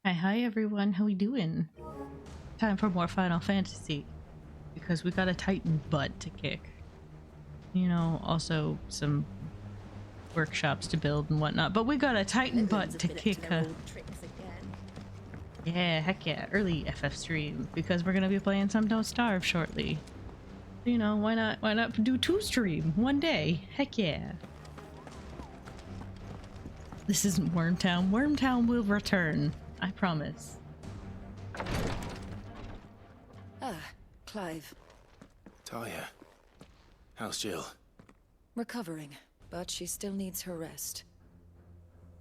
Hi everyone, how we doing? Time for more Final Fantasy, because we got a Titan butt to kick. You know, also some workshops to build and whatnot, but we got a Titan butt to kick. Yeah, heck yeah, early FF stream, because we're gonna be playing some Don't Starve shortly. You know, why not do 2 stream one day? Heck yeah. This isn't Wormtown. Wormtown will return. I promise. Ah, Clive. Talia. How's Jill? Recovering, but she still needs her rest.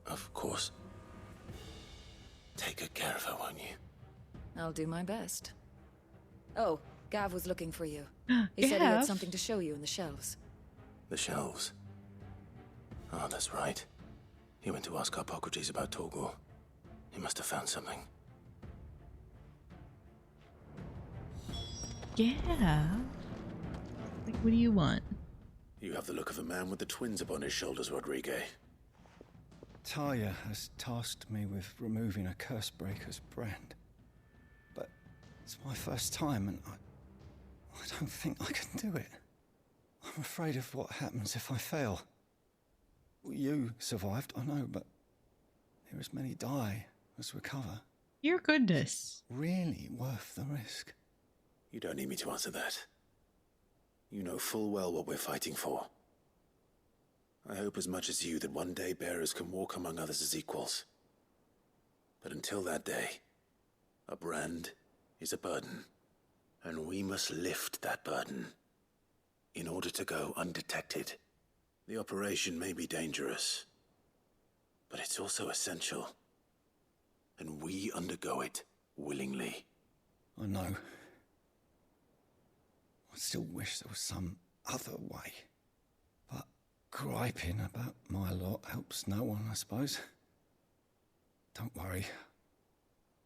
Of course. Take good care of her, won't you? I'll do my best. Oh, Gav was looking for you. He said he had something to show you in the shelves. The shelves? Oh, that's right. He went to ask Hippocrates about Torgor. He must have found something. Yeah. Like, what do you want? You have the look of a man with the twins upon his shoulders, Rodrigue. Talia has tasked me with removing a Cursebreaker's brand. But it's my first time and I don't think I can do it. I'm afraid of what happens if I fail. You survived, I know, but there as many die as recover. Your goodness. Really worth the risk. You don't need me to answer that. You know full well what we're fighting for. I hope as much as you that one day bearers can walk among others as equals. But until that day, a brand is a burden, and we must lift that burden in order to go undetected. The operation may be dangerous, but it's also essential, and we undergo it willingly. I know. I still wish there was some other way. But griping about my lot helps no one, I suppose. Don't worry.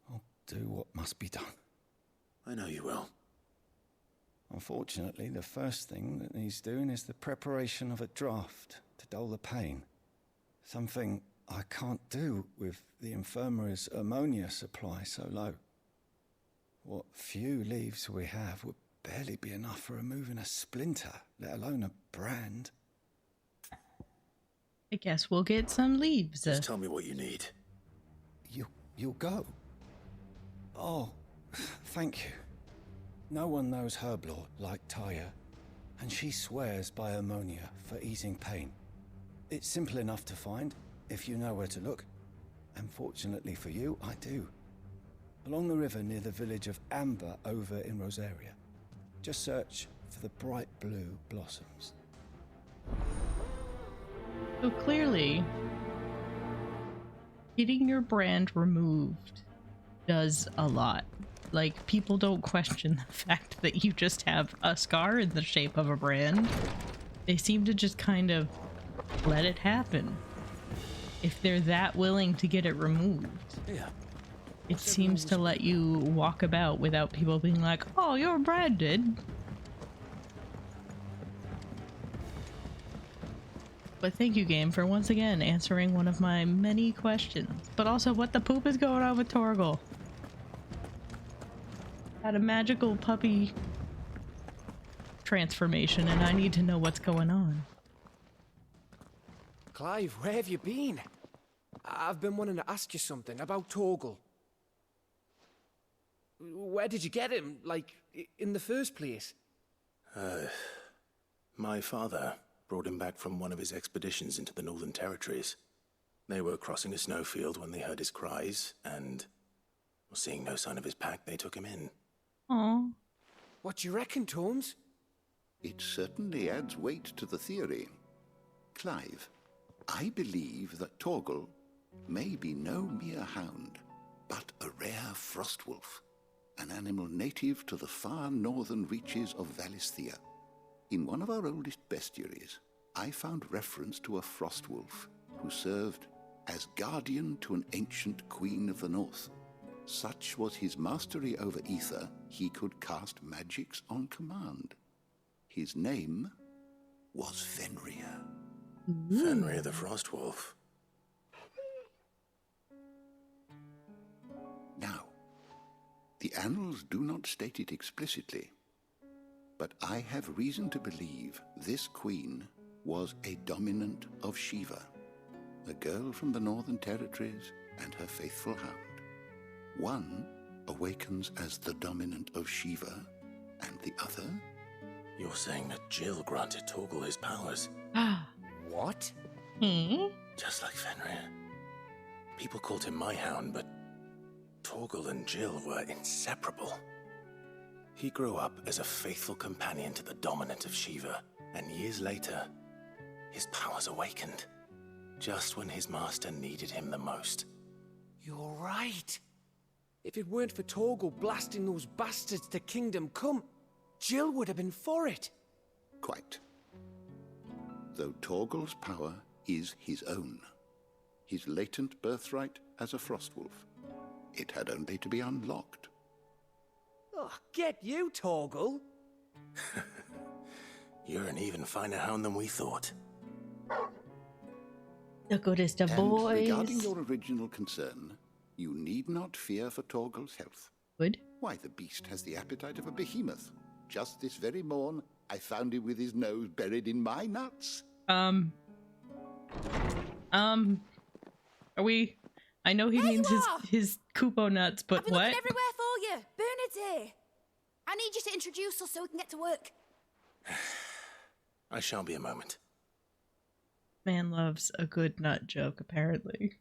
I'll do what must be done. I know you will. Unfortunately, the first thing that needs doing is the preparation of a draft to dull the pain. Something I can't do with the infirmary's ammonia supply so low. What few leaves we have would barely be enough for removing a splinter, let alone a brand. I guess we'll get some leaves. Just tell me what you need. You'll go? Oh, thank you. No one knows herb lore like Taya, and she swears by ammonia for easing pain. It's simple enough to find, if you know where to look. And fortunately for you, I do. Along the river near the village of Amber over in Rosaria. Just search for the bright blue blossoms. So clearly, getting your brand removed does a lot. Like, people don't question the fact that you just have a scar in the shape of a brand. They seem to just kind of let it happen. If they're that willing to get it removed. Yeah. It seems to let you walk about without people being like, oh, you're branded. But thank you, game, for once again answering one of my many questions. But also, what the poop is going on with Torgal? Had a magical puppy transformation, and I need to know what's going on. Clive, where have you been? I've been wanting to ask you something about Torgal. Where did you get him, like, in the first place? My father brought him back from one of his expeditions into the Northern Territories. They were crossing a snowfield when they heard his cries, and, seeing no sign of his pack, they took him in. Aww. What do you reckon, Tomes? It certainly adds weight to the theory. Clive, I believe that Torgal may be no mere hound, but a rare frostwolf, an animal native to the far northern reaches of Valisthea. In one of our oldest bestiaries, I found reference to a frostwolf who served as guardian to an ancient queen of the north. Such was his mastery over ether, he could cast magics on command. His name was Fenrir. Fenrir the Frostwolf. Now, the annals do not state it explicitly, but I have reason to believe this queen was a dominant of Shiva, a girl from the Northern Territories and her faithful hound. One awakens as the dominant of Shiva, and the other... You're saying that Jill granted Torgal his powers? What? Just like Fenrir. People called him my hound, but Torgal and Jill were inseparable. He grew up as a faithful companion to the dominant of Shiva, and years later, his powers awakened, just when his master needed him the most. You're right. If it weren't for Torgal blasting those bastards to Kingdom Come, Jill would have been for it. Quite. Though Torgal's power is his own, his latent birthright as a frostwolf, it had only to be unlocked. Oh, get you, Torgal. You're an even finer hound than we thought. The goodest of And boys. regarding your original concern, you need not fear for Torgal's health. Good. Why, the beast has the appetite of a behemoth. Just this very morn, I found him with his nose buried in my nuts. Are we... I know he means his Kupo nuts, but I've been what? looking everywhere for you. Bernard's here. I need you to introduce us so we can get to work. I shall be a moment. Man loves a good nut joke, apparently.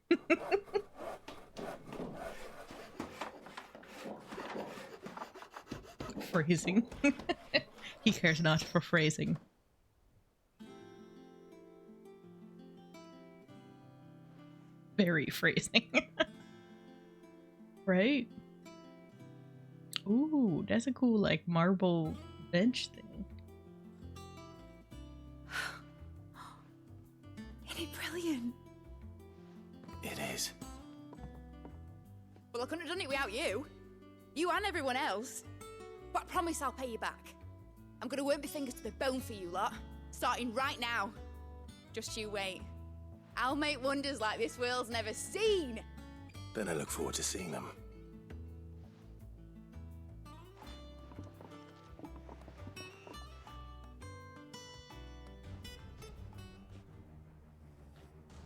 Phrasing. He cares not for phrasing. Very phrasing. Right? Ooh, that's a cool, like, marble bench thing. Isn't it brilliant? It is. Well, I couldn't have done it without you. You and everyone else. But I promise I'll pay you back. I'm gonna work my fingers to the bone for you lot. Starting right now. Just you wait. I'll make wonders like this world's never seen. Then I look forward to seeing them.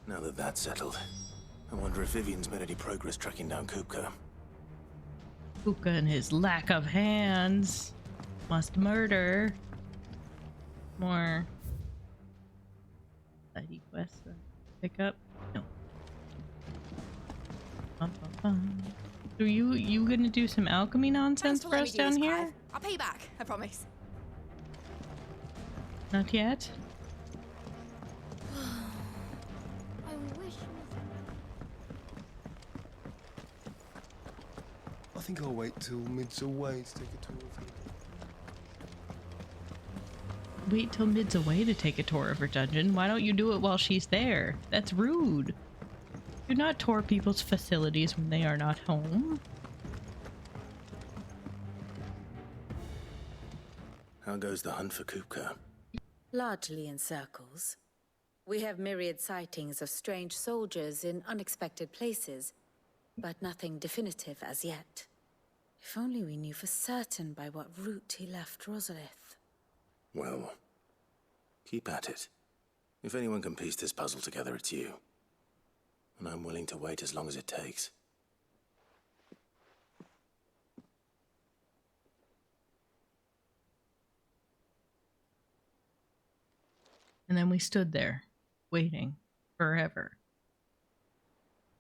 Now that that's settled, I wonder if Vivian's made any progress tracking down Kupka. Kupka and his lack of hands must murder. More side quests to pick up. No. So you gonna do some alchemy nonsense for us down here? Clive. I'll pay you back, I promise. Not yet. I wish. I think I'll wait till Mid's away to take a tour of her. Wait till Mid's away to take a tour of her dungeon. Why don't you do it while she's there? That's rude. Do not tour people's facilities when they are not home. How goes the hunt for Kupka? Largely in circles. We have myriad sightings of strange soldiers in unexpected places, but nothing definitive as yet. If only we knew for certain by what route he left Rosalith. Well, keep at it. If anyone can piece this puzzle together, it's you. And I'm willing to wait as long as it takes. And then we stood there, waiting forever.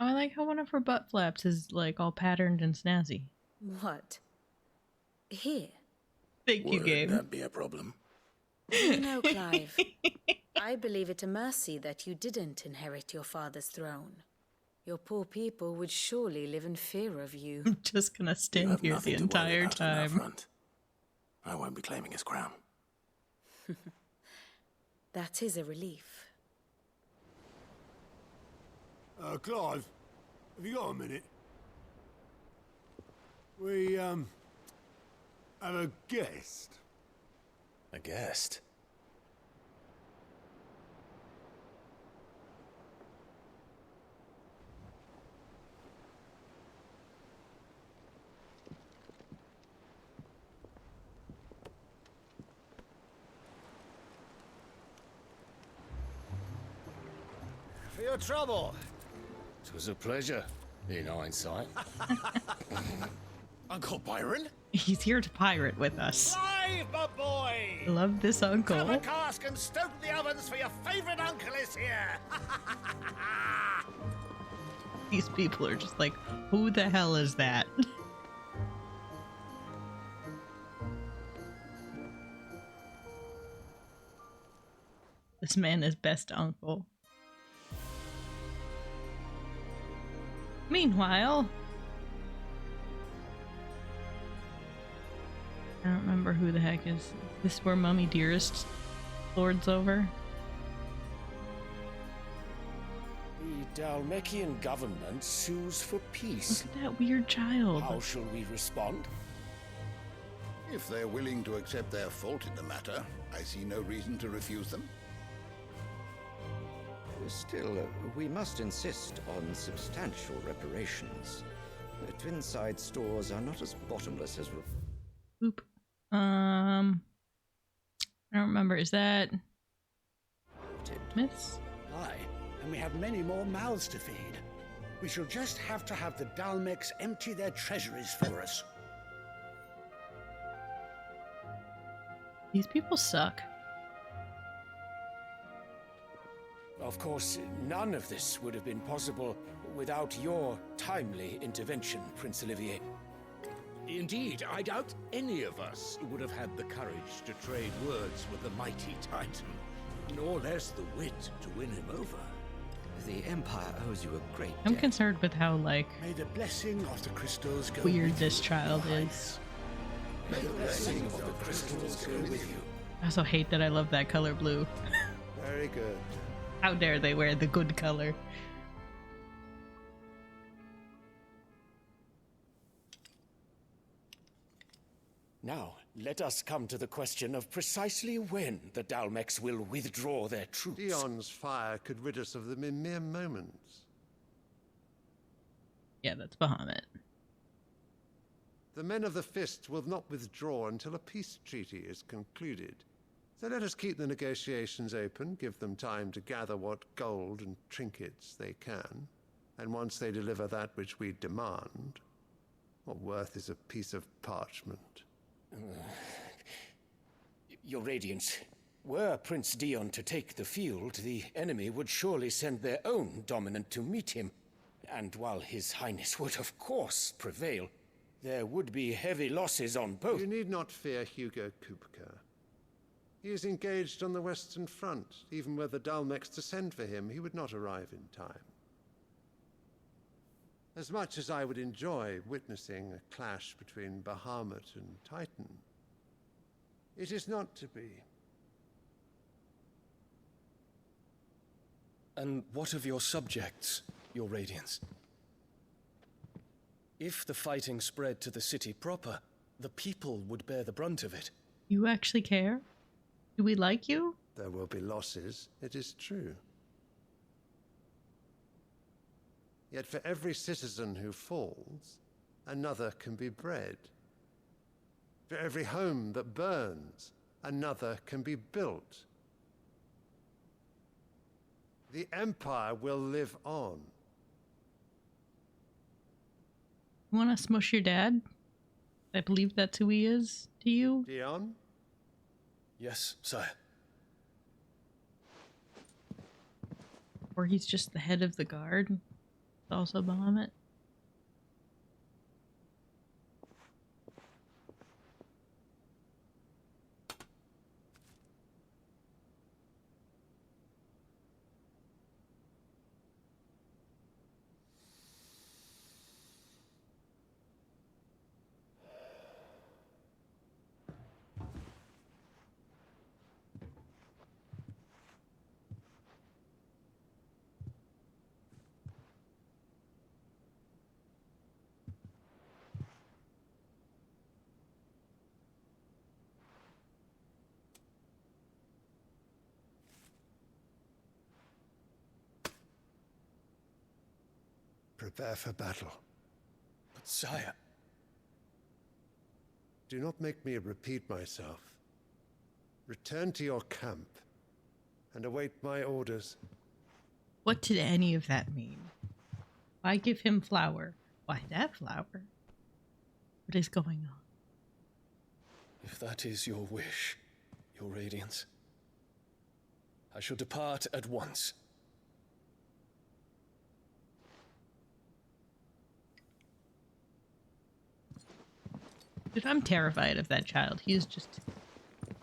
Oh, I like how one of her butt flaps is like all patterned and snazzy. What? Here? Thank you, Would game. that be a problem? You know, Clive, I believe it a mercy that you didn't inherit your father's throne. Your poor people would surely live in fear of you. I'm just gonna You stand have here the nothing to worry entire about on that time. front. I won't be claiming his crown. That is a relief. Clive, have you got a minute? We, have a guest. A guest? For your trouble. It was a pleasure, in hindsight. Uncle Byron? He's here to pirate with us. Clive, my boy! Love this uncle. Grab a cask and stoke the ovens for your favorite uncle is here! These people are just like, who the hell is that? This man is best uncle. Meanwhile, I don't remember who the heck is this where Mummy Dearest lords over? The Dalmekian government sues for peace. Look at that weird child. How shall we respond? If they're willing to accept their fault in the matter, I see no reason to refuse them. Still, we must insist on substantial reparations. The Twinside stores are not as bottomless as... Oop. I don't remember. Is that Myths? Aye, and we have many more mouths to feed. We shall just have to have the Dalmecs empty their treasuries for us. These people suck. Of course, none of this would have been possible without your timely intervention, Prince Olivier. Indeed, I doubt any of us would have had the courage to trade words with the mighty Titan, nor less the wit to win him over. The Empire owes you a great I'm debt. concerned with how, like, May the blessing of the crystals go weird with this you, child Your is. May the blessing of the crystals go with you. I also hate that I love that color blue. Very good. How dare they wear the good color? Now, let us come to the question of precisely when the Dalmex will withdraw their troops. Dion's fire could rid us of them in mere moments. Yeah, that's Bahamut. The men of the Fist will not withdraw until a peace treaty is concluded. So let us keep the negotiations open, give them time to gather what gold and trinkets they can. And once they deliver that which we demand, what worth is a piece of parchment? Your Radiance, were Prince Dion to take the field, the enemy would surely send their own dominant to meet him. And while His Highness would of course prevail, there would be heavy losses on both. You need not fear Hugo Kupka. He is engaged on the Western Front. Even were the Dalmex to send for him, he would not arrive in time. As much as I would enjoy witnessing a clash between Bahamut and Titan, it is not to be. And what of your subjects, Your Radiance? If the fighting spread to the city proper, the people would bear the brunt of it. You actually care? Do we like you? There will be losses, it is true. Yet for every citizen who falls, another can be bred. For every home that burns, another can be built. The Empire will live on. You want to smush your dad? I believe that's who he is to you. Dion? Yes, sire. Or he's just the head of the guard. Also Bahamut. Prepare for battle. But sire... Do not make me repeat myself. Return to your camp and await my orders. What did any of that mean? Why give him flour? Why that flour? What is going on? If that is your wish, Your Radiance, I shall depart at once. Dude, I'm terrified of that child. He is just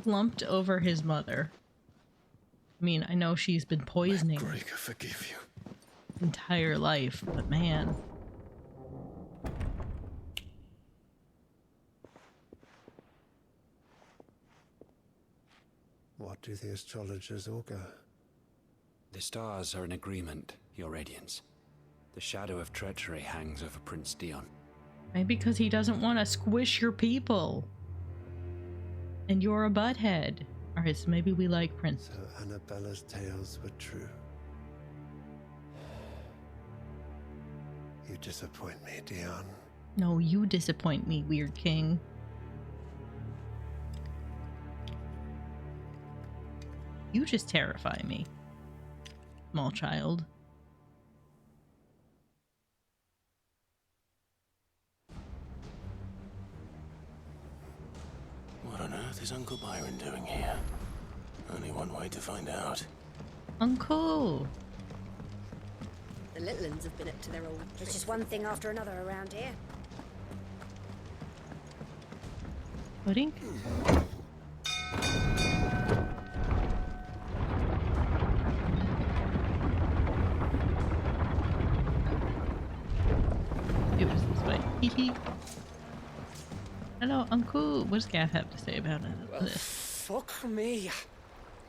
slumped over his mother. I mean, I know she's been poisoning Let Gregor forgive you. his entire life, but man. What do the astrologers augur? The stars are in agreement, Your Radiance. The shadow of treachery hangs over Prince Dion. Maybe because he doesn't want to squish your people. And you're a butthead. Alright, so maybe we like Prince. So Annabella's tales were true. You disappoint me, Dion. No, you disappoint me, weird king. You just terrify me, small child. What on earth is Uncle Byron doing here? Only one way to find out. Uncle! The little ones have been up to their old. There's just one thing after another around here. Pudding? It was this way. Hee. Hello, Uncle. What does Gav have to say about it? Well, fuck me.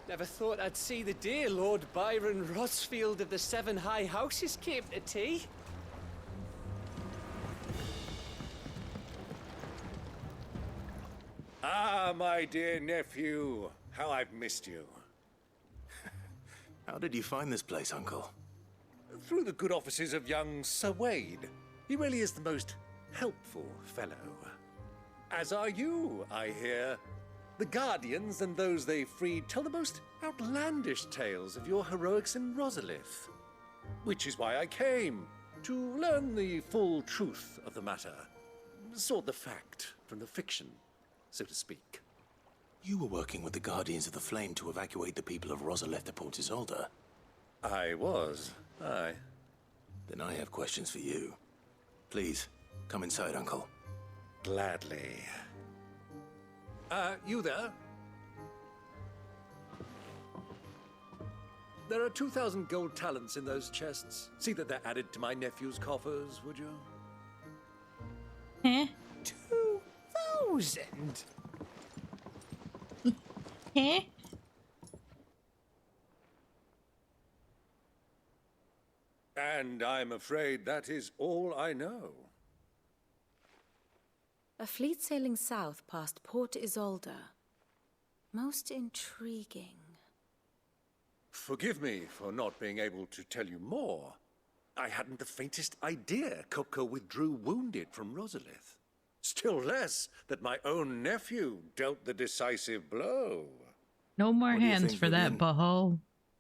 Never thought I'd see the day Lord Byron Rotsfield of the Seven High Houses came to tea. Ah, my dear nephew. How I've missed you. How did you find this place, Uncle? Through the good offices of young Sir Wade. He really is the most helpful fellow. As are you, I hear. The Guardians and those they freed tell the most outlandish tales of your heroics in Rosalith. Which is why I came, to learn the full truth of the matter. Sort the fact from the fiction, so to speak. You were working with the Guardians of the Flame to evacuate the people of Rosalith to Port Isolde. I was, aye. Then I have questions for you. Please, come inside, Uncle. Gladly. You there? There are 2,000 gold talents in those chests. See that they're added to my nephew's coffers, would you? Eh? 2,000? Eh? And I'm afraid that is all I know. A fleet sailing south past Port Isolde. Most intriguing. Forgive me for not being able to tell you more. I hadn't the faintest idea Kupka withdrew wounded from Rosalith. Still less that my own nephew dealt the decisive blow. No more hands for that, Baho.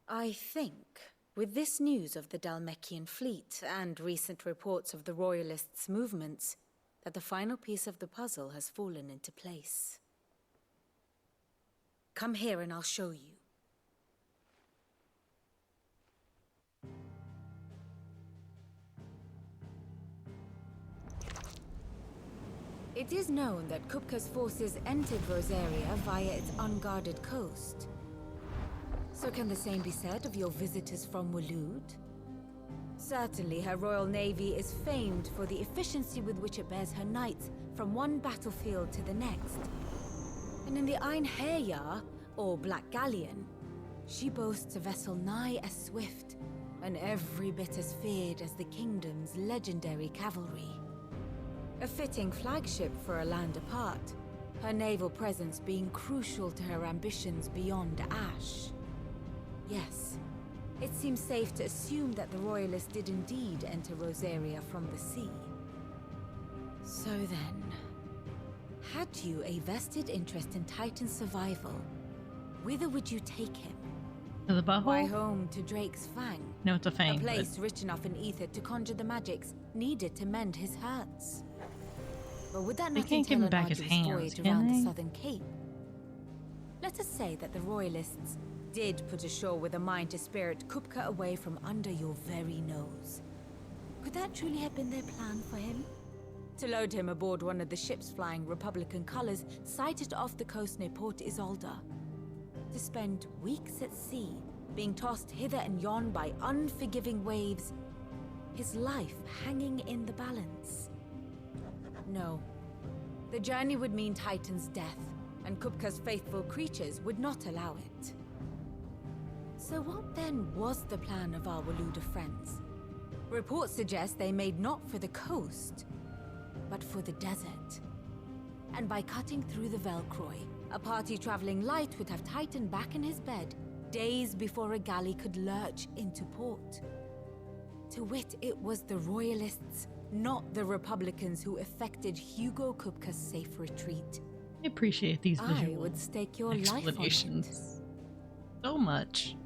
I think, with this news of the Dhalmekian fleet and recent reports of the Royalists' movements, that the final piece of the puzzle has fallen into place. Come here and I'll show you. It is known that Kupka's forces entered Rosaria via its unguarded coast. So can the same be said of your visitors from Waloed? Certainly, her Royal Navy is famed for the efficiency with which it bears her knights from one battlefield to the next. And in the Einherjar, or Black Galleon, she boasts a vessel nigh as swift and every bit as feared as the kingdom's legendary cavalry. A fitting flagship for a land apart, her naval presence being crucial to her ambitions beyond Ash. Yes. It seems safe to assume that the Royalists did indeed enter Rosaria from the sea. So then, had you a vested interest in Titan's survival, whither would you take him? To the butthole? Why home to Drake's Fang? No, it's a fang. A place rich enough in ether to conjure the magics needed to mend his hurts. But would that They not can't give him entail a back his arduous hands, voyage can around they? the southern cape? Let us say that the Royalists did put ashore with a mind to spirit Kupka away from under your very nose. Could that truly have been their plan for him? To load him aboard one of the ships flying Republican colors sighted off the coast near Port Isolde. To spend weeks at sea, being tossed hither and yon by unforgiving waves, his life hanging in the balance. No. The journey would mean Titan's death, and Kupka's faithful creatures would not allow it. So what then was the plan of our Waluda friends? Reports suggest they made not for the coast, but for the desert. And by cutting through the Velcroy, a party traveling light would have Titan back in his bed days before a galley could lurch into port. To wit, it was the Royalists, not the Republicans, who effected Hugo Kupka's safe retreat. I appreciate these visual I would stake your life on it. explanations so much.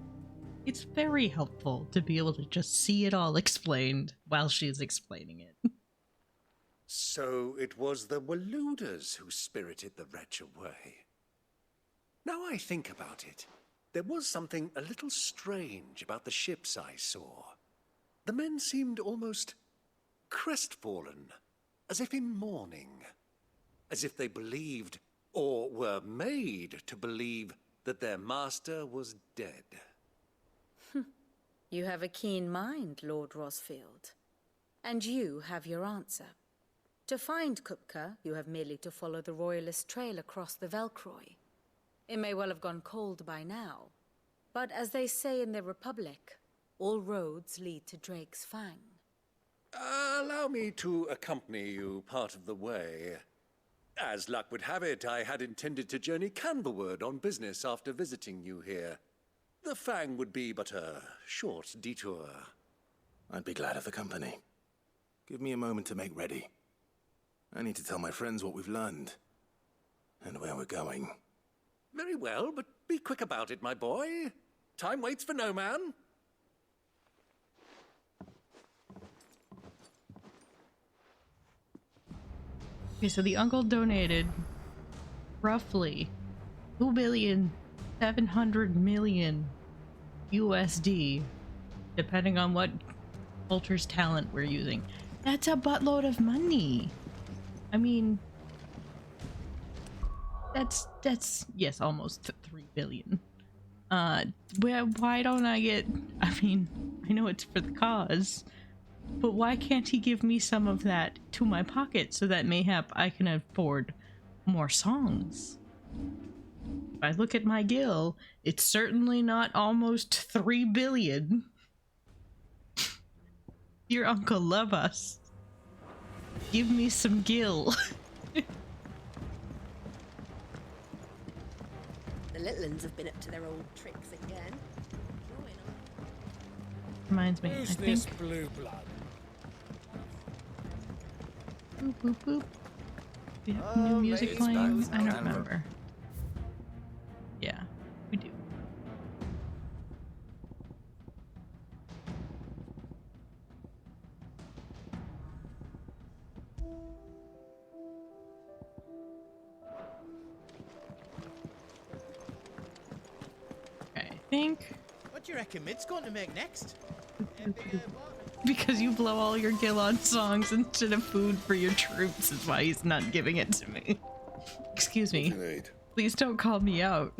It's very helpful to be able to just see it all explained while she's explaining it. So it was the Waludas who spirited the wretch away. Now I think about it, there was something a little strange about the ships I saw. The men seemed almost crestfallen, as if in mourning, as if they believed or were made to believe that their master was dead. You have a keen mind, Lord Rosfield. And you have your answer. To find Kupka, you have merely to follow the Royalist trail across the Velcroy. It may well have gone cold by now, but as they say in the Republic, all roads lead to Drake's Fang. Allow me to accompany you part of the way. As luck would have it, I had intended to journey Candlewood on business after visiting you here. The Fang would be but a short detour. I'd be glad of the company. Give me a moment to make ready. I need to tell my friends what we've learned, and where we're going. Very well, but be quick about it, my boy. Time waits for no man. Okay, so the uncle donated roughly 2,700,000,000 USD, depending on what culture's talent we're using. That's a buttload of money. I mean, that's yes, almost 3 billion. Why don't I get? I mean, I know it's for the cause, but why can't he give me some of that to my pocket so that mayhap I can afford more songs? If I look at my gill, it's certainly not almost 3 billion. Your uncle love us. Give me some gill. The little uns have been up to their old tricks again. Reminds me, Who's I this think... blue blood? Boop, boop, boop. We have new music playing? I don't remember. Yeah, we do. Okay, I think... What do you reckon Mid's going to make next? Because you blow all your gill on songs instead of food for your troops is why he's not giving it to me. Excuse me. Please don't call me out.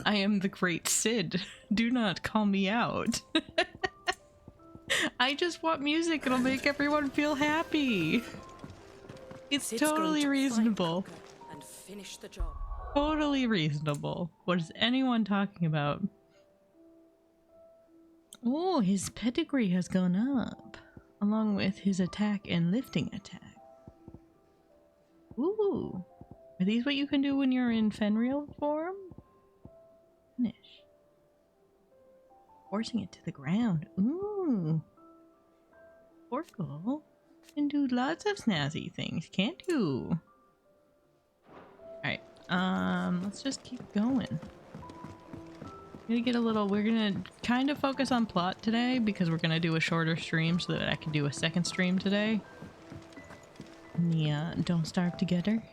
I am the great Cid. Do not call me out. I just want music. It'll make everyone feel happy. It's Sid's totally going to reasonable. find Kupka and finish the job. Totally reasonable. What is anyone talking about? Oh, his pedigree has gone up, along with his attack and lifting attack. Ooh. Are these what you can do when you're in Fenrir form? Finish. Forcing it to the ground. Ooh. Porkle can do lots of snazzy things, can't you? Alright, let's just keep going. We're gonna kind of focus on plot today because we're gonna do a shorter stream so that I can do a second stream today. Yeah, Don't Starve Together.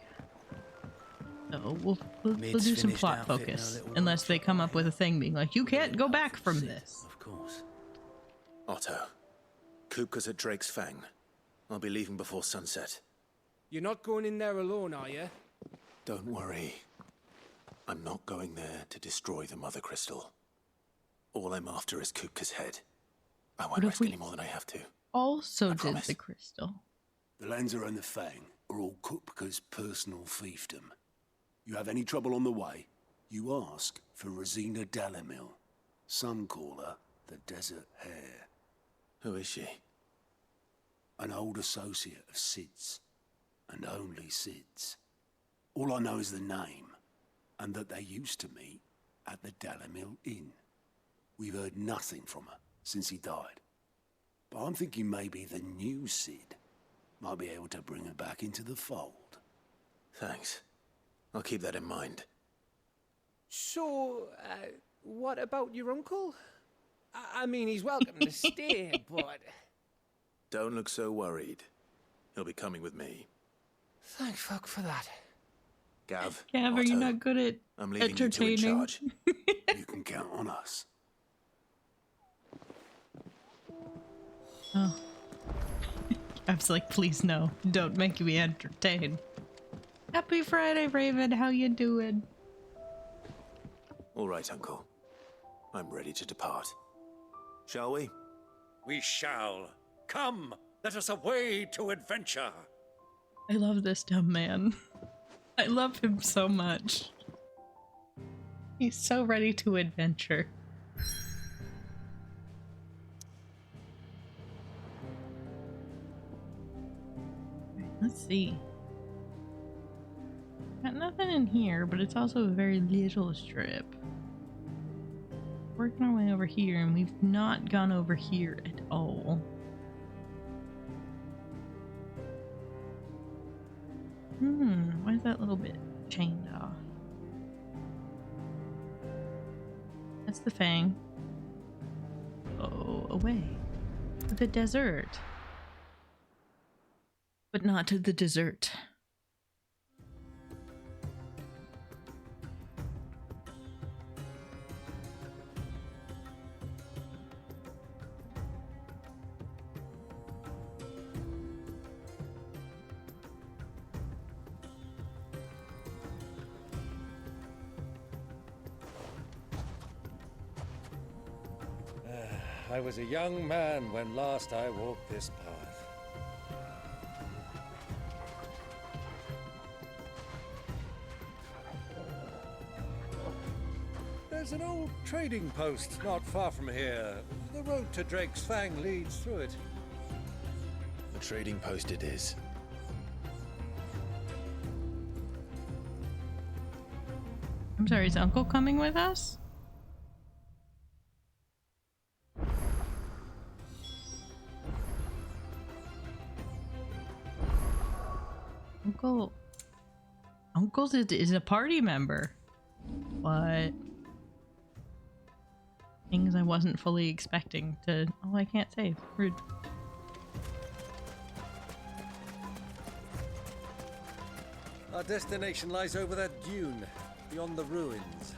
So we'll do some plot focus, unless they come up with a thing being like, you can't go back from this. Of course. Otto, Kupka's at Drake's Fang. I'll be leaving before sunset. You're not going in there alone, are you? Don't worry. I'm not going there to destroy the Mother Crystal. All I'm after is Kupka's head. I won't risk any more than I have to. Also did the crystal. The lands around the Fang are all Kupka's personal fiefdom. You have any trouble on the way, you ask for Rosina Dalimil. Some call her the Desert Hare. Who is she? An old associate of Sid's, and only Sid's. All I know is the name, and that they used to meet at the Dalimil Inn. We've heard nothing from her since he died. But I'm thinking maybe the new Sid might be able to bring her back into the fold. Thanks. I'll keep that in mind. So, what about your uncle? I mean, he's welcome to stay, but... Don't look so worried. He'll be coming with me. Thank fuck for that. Gav, Gav, are you not good at I'm leaving entertaining? you two in charge. You can count on us. Oh. Gav's like, please no, don't make me entertain. Happy Friday, Raven. How you doing? All right, Uncle. I'm ready to depart. Shall we? We shall. Come, let us away to adventure. I love this dumb man. I love him so much. He's so ready to adventure. Let's see. Got nothing in here, but it's also a very little strip. Working our way over here, and we've not gone over here at all. Why is that little bit chained off? That's the Fang. Go away. To the desert. But not to the dessert. I was a young man when last I walked this path. There's an old trading post not far from here. The road to Drake's Fang leads through it. The trading post it is. I'm sorry, is Uncle coming with us? Uncle is a party member. What? Things I wasn't fully expecting to. Oh, I can't save. Rude. Our destination lies over that dune, beyond the ruins.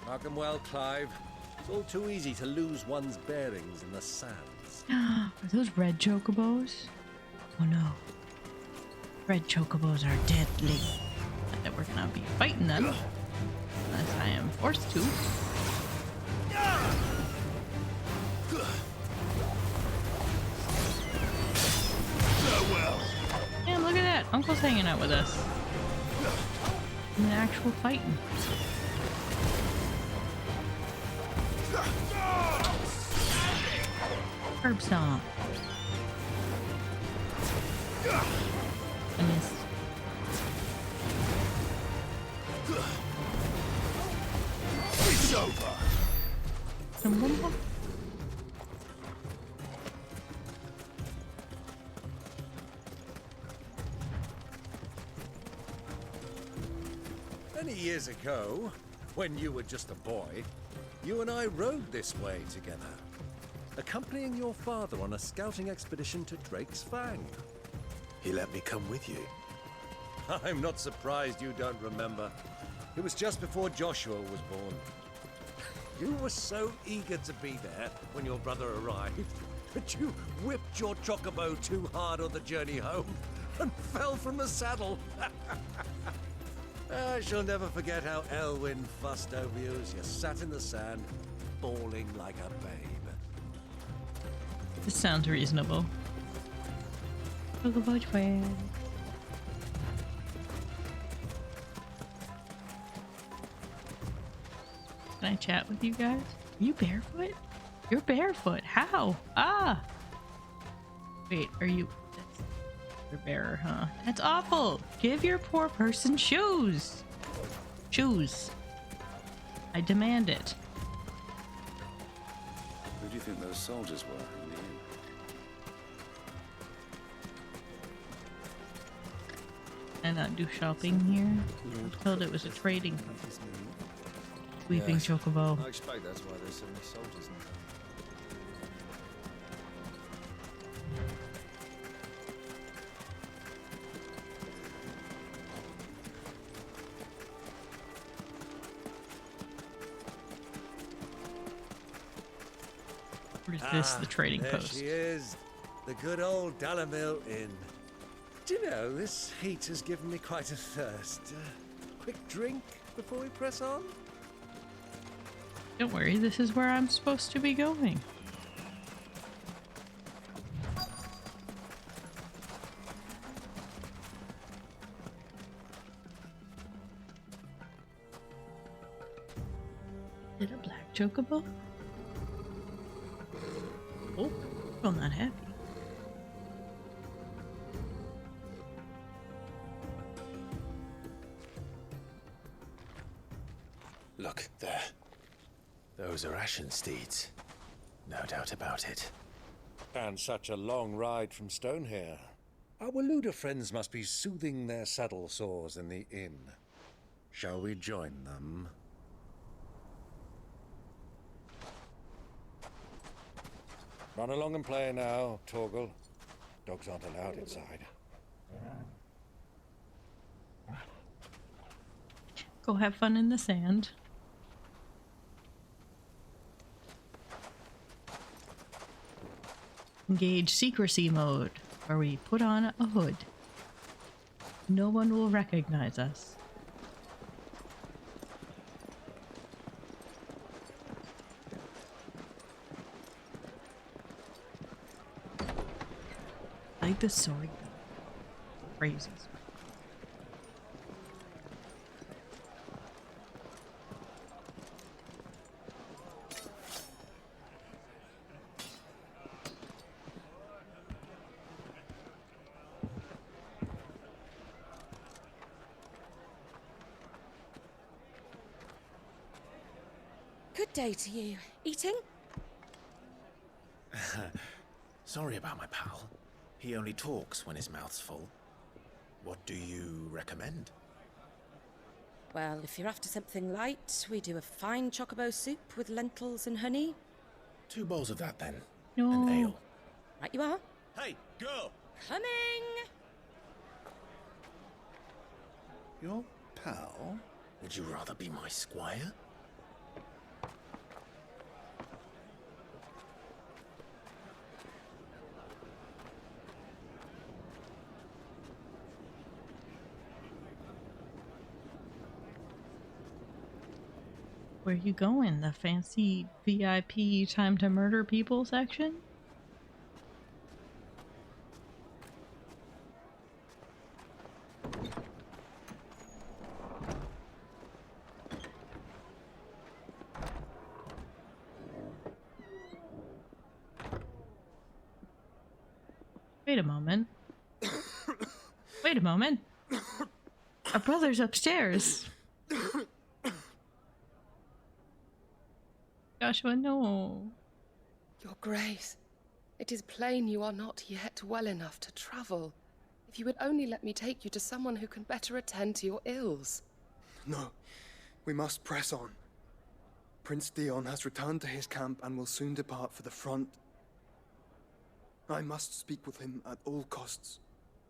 Mark 'em well, Clive. It's all too easy to lose one's bearings in the sands. Are those red chocobos? Oh no. Red chocobos are deadly. Not that we're gonna be fighting them. Unless I am forced to. Damn, look at that. Uncle's hanging out with us. In the actual fighting. Herb stomp. I missed. It's over. Many years ago, when you were just a boy, you and I rode this way together, accompanying your father on a scouting expedition to Drake's Fang. He let me come with you. I'm not surprised you don't remember. It was just before Joshua was born. You were so eager to be there when your brother arrived that you whipped your chocobo too hard on the journey home and fell from the saddle. I shall never forget how Elwyn fussed over you as you sat in the sand, bawling like a babe. This sounds reasonable. Chocobo trail. Can I chat with you guys? Are you barefoot? You're barefoot. How? Ah! Wait, are you... Your bearer, huh? That's awful! Give your poor person shoes! Shoes. I demand it. Who do you think those soldiers were in the inn? Can I not do shopping here? I was told it was a trading post. Weeping chocobo. I expect that's why there's so many soldiers in town. Or is this the trading there post? She is, the good old Dalamil Inn. Do you know, this heat has given me quite a thirst. Quick drink before we press on? Don't worry, this is where I'm supposed to be going. Is it a black chocobo? Oh, I'm not happy. Look, there. Those are Ashen steeds. No doubt about it. And such a long ride from Stonehair. Our Waluda friends must be soothing their saddle sores in the inn. Shall we join them? Run along and play now, Torgal. Dogs aren't allowed inside. Go have fun in the sand. Engage secrecy mode, where we put on a hood. No one will recognize us. I like this sword. Crazy. Good day to you. Eating? Sorry about my pal. He only talks when his mouth's full. What do you recommend? Well, if you're after something light, we do a fine chocobo soup with lentils and honey. 2 bowls of that, then. No. An ale. Right you are. Hey, girl! Coming! Your pal? Would you rather be my squire? Where you going? The fancy VIP time to murder people section? Wait a moment. Wait a moment. Our brother's upstairs. Joshua, no. Your Grace, it is plain you are not yet well enough to travel. If you would only let me take you to someone who can better attend to your ills. No, we must press on. Prince Dion has returned to his camp and will soon depart for the front. I must speak with him at all costs.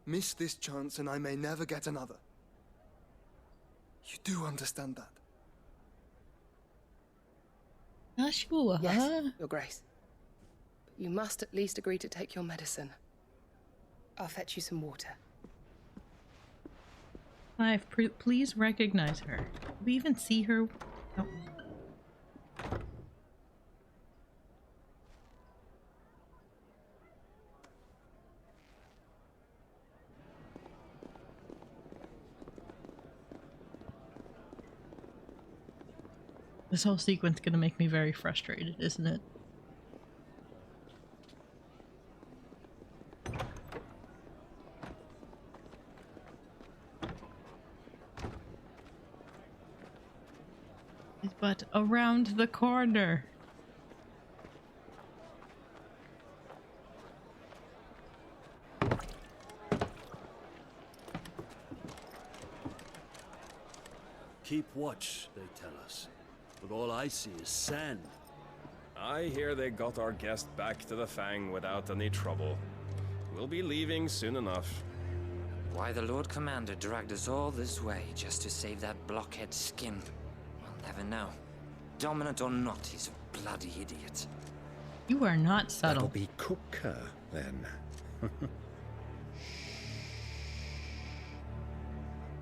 Miss this chance and I may never get another. You do understand that? Joshua. Yes, Your Grace. But you must at least agree to take your medicine. I'll fetch you some water. Clive, please recognize her. Do we even see her? Oh. This whole sequence is gonna make me very frustrated, isn't it? But around the corner. Keep watch, they tell us. But all I see is sand. I hear they got our guest back to the Fang without any trouble. We'll be leaving soon enough. Why the Lord Commander dragged us all this way just to save that blockhead skin, we'll never know. Dominant or not, he's a bloody idiot. You are not subtle. That'll be Cooker, then.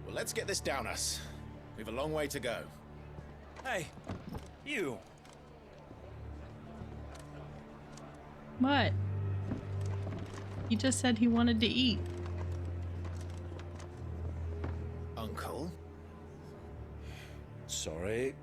Well, let's get this down us. We've a long way to go. Hey, you. What? He just said he wanted to eat. Uncle? Sorry.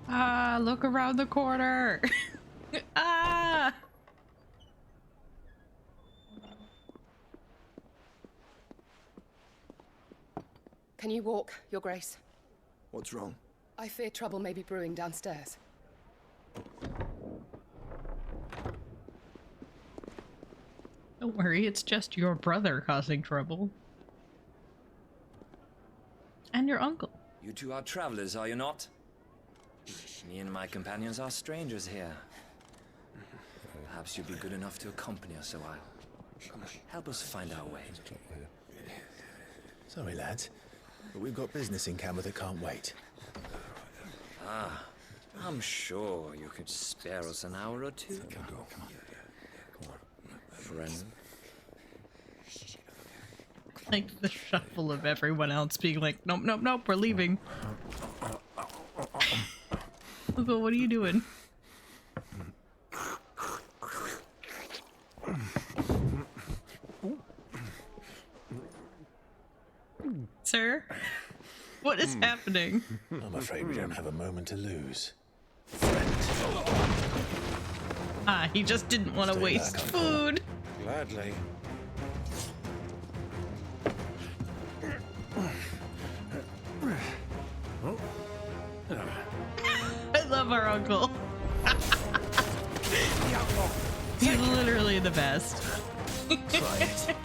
Ah, look around the corner. Ah! Can you walk, Your Grace? What's wrong? I fear trouble may be brewing downstairs. Don't worry, it's just your brother causing trouble. And your uncle. You two are travelers, are you not? Me and my companions are strangers here. Perhaps you'd be good enough to accompany us a while. Help us find our way. Sorry, lads, but we've got business in camera that can't wait. Ah, I'm sure you could spare us an hour or two. Come on. Friend. Like the shuffle of everyone else being like, nope, nope, nope, we're leaving. Uncle, what are you doing? Sir? What is happening? I'm afraid we don't have a moment to lose. Ah, he just didn't want to waste food. Gladly. I love our uncle. He's literally the best. Try it.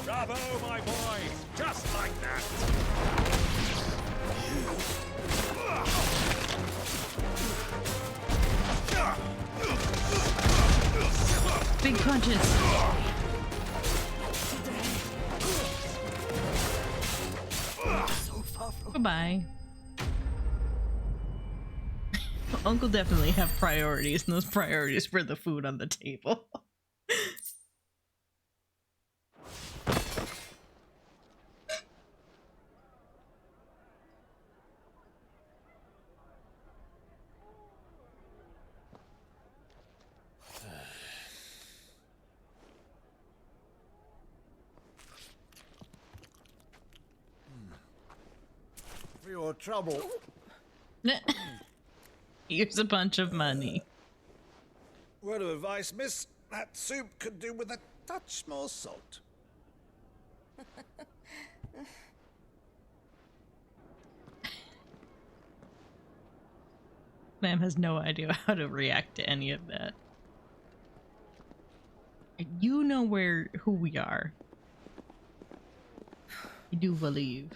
Bravo, my boy! Just like that! Big punches. Goodbye. Uncle definitely have priorities, and those priorities were the food on the table. For your trouble. Here's a bunch of money. Word of advice, miss. That soup could do with a touch more salt. Ma'am has no idea how to react to any of that. You know who we are. You do believe.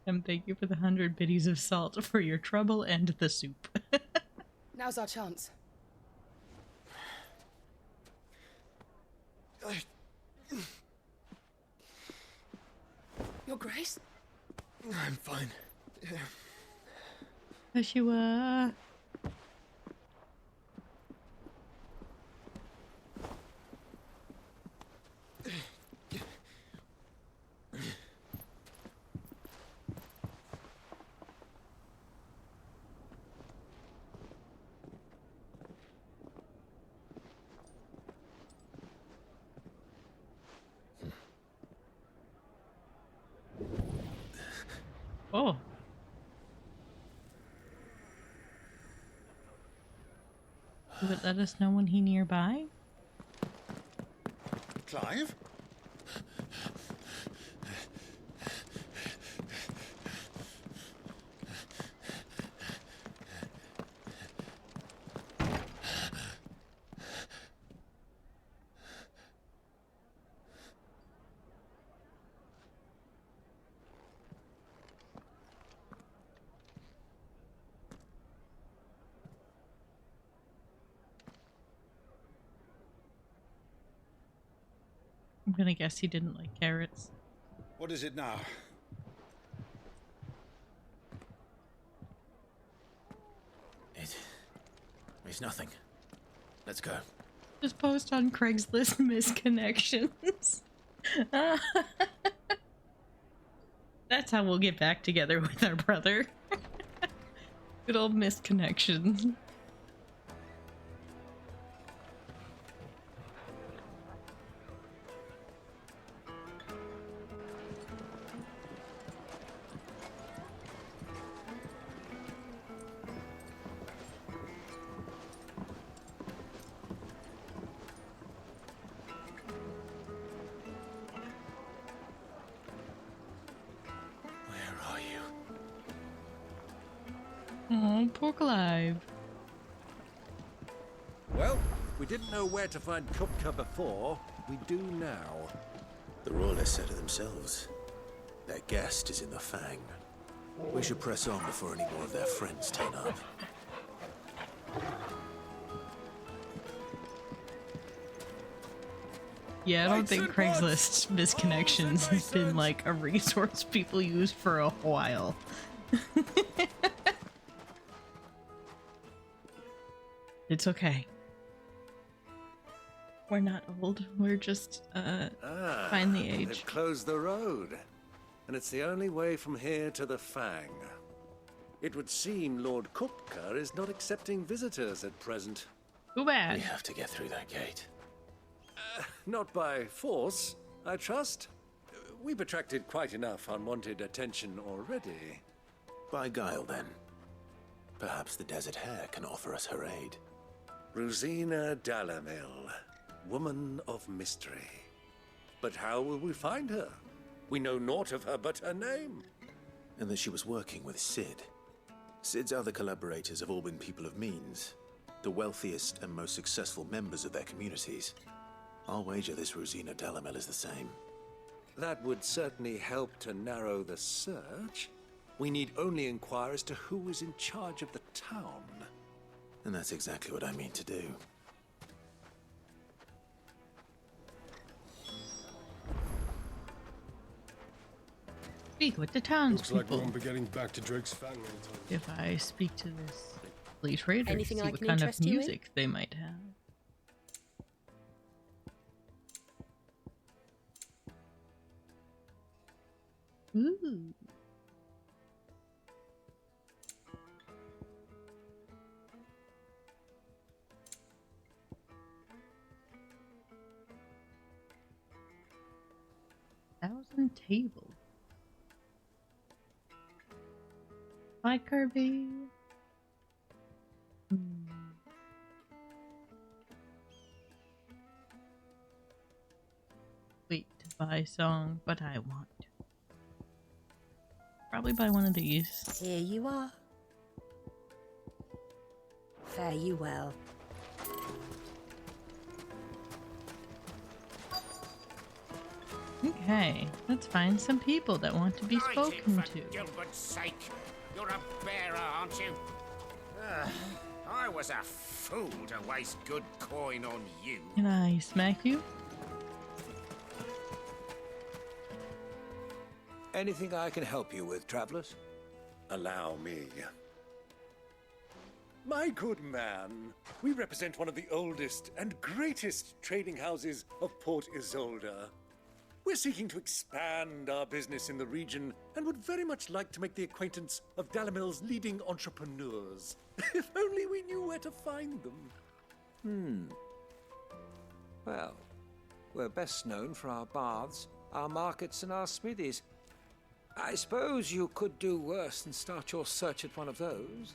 And thank you for the 100 biddies of salt for your trouble and the soup. Now's our chance. Your Grace? I'm fine. Yeah. Yes, you are. Oh. Will it let us know when he nearby? Clive? I'm gonna guess he didn't like carrots. What is it now? It's nothing. Let's go. Just post on Craigslist misconnections. That's how we'll get back together with our brother. Good old misconnections. Oh, pork alive. Well, we didn't know where to find Kupka before. We do now. The Royalists said it themselves. Their guest is in the Fang. We should press on before any more of their friends turn up. Yeah, I don't think Craigslist misconnections has been like a resource people use for a while. It's okay. We're not old. We're just finally aged. They've closed the road, and it's the only way from here to the Fang. It would seem Lord Kupka is not accepting visitors at present. Too bad. We have to get through that gate. Not by force, I trust. We've attracted quite enough unwanted attention already. By guile, then. Perhaps the Desert Hare can offer us her aid. Rosina Dalamil, woman of mystery. But how will we find her? We know naught of her but her name. And that she was working with Sid. Sid's other collaborators have all been people of means, the wealthiest and most successful members of their communities. I'll wager this Rosina Dalamil is the same. That would certainly help to narrow the search. We need only inquire as to who is in charge of the town. And that's exactly what I mean to do. Speak with the Looks like townspeople. we won't be getting back to Drake's Fang anytime. If I speak to this police raider, Anything see I what can kind of interest you in? music they might have. Ooh. Thousand table. Hi, Kirby. Wait to buy song, but I want to. Probably buy one of these. Here you are. Fare you well. Okay, let's find some people that want to be spoken to. Gilbert's sake, you're a bearer, aren't you? I was a fool to waste good coin on you. Can I smack you? Anything I can help you with, travelers? Allow me. My good man, we represent one of the oldest and greatest trading houses of Port Isolde. We're seeking to expand our business in the region and would very much like to make the acquaintance of Dalamil's leading entrepreneurs. If only we knew where to find them. Well, we're best known for our baths, our markets, and our smithies. I suppose you could do worse than start your search at one of those.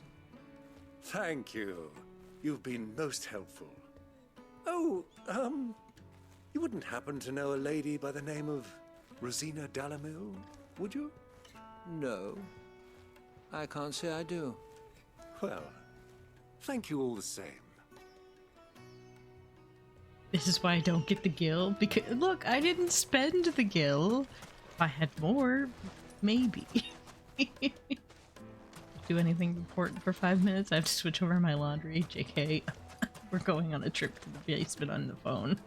Thank you. You've been most helpful. Oh, you wouldn't happen to know a lady by the name of Rosina Dalamil, would you? No. I can't say I do. Well, thank you all the same. This is why I don't get the gil, because look, I didn't spend the gil. If I had more, maybe. Do anything important for 5 minutes? I have to switch over my laundry. JK, we're going on a trip to the basement on the phone.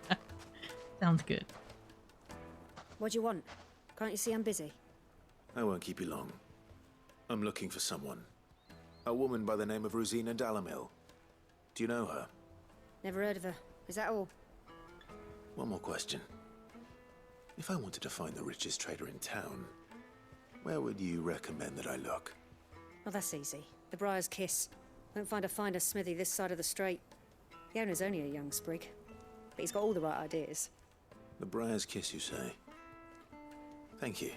Sounds good. What do you want? Can't you see I'm busy? I won't keep you long. I'm looking for someone. A woman by the name of Rosina Dalamil. Do you know her? Never heard of her. Is that all? One more question. If I wanted to find the richest trader in town, where would you recommend that I look? Oh, that's easy. The Briar's Kiss. Won't find a finer smithy this side of the strait. The owner's only a young sprig, but he's got all the right ideas. The Briar's Kiss, you say? Thank you.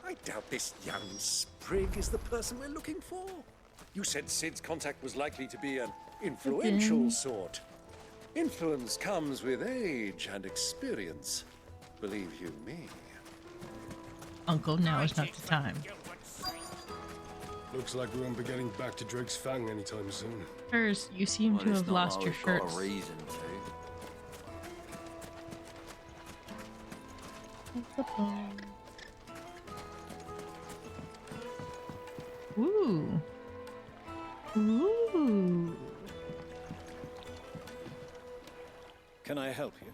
I doubt this young sprig is the person we're looking for. You said Sid's contact was likely to be an influential sort. Influence comes with age and experience. Believe you me. Uncle, now is not the time. Looks like we won't be getting back to Drake's Fang anytime soon. First, you seem to have lost your shirts. Got a reason to. Ooh. Ooh. Can I help you?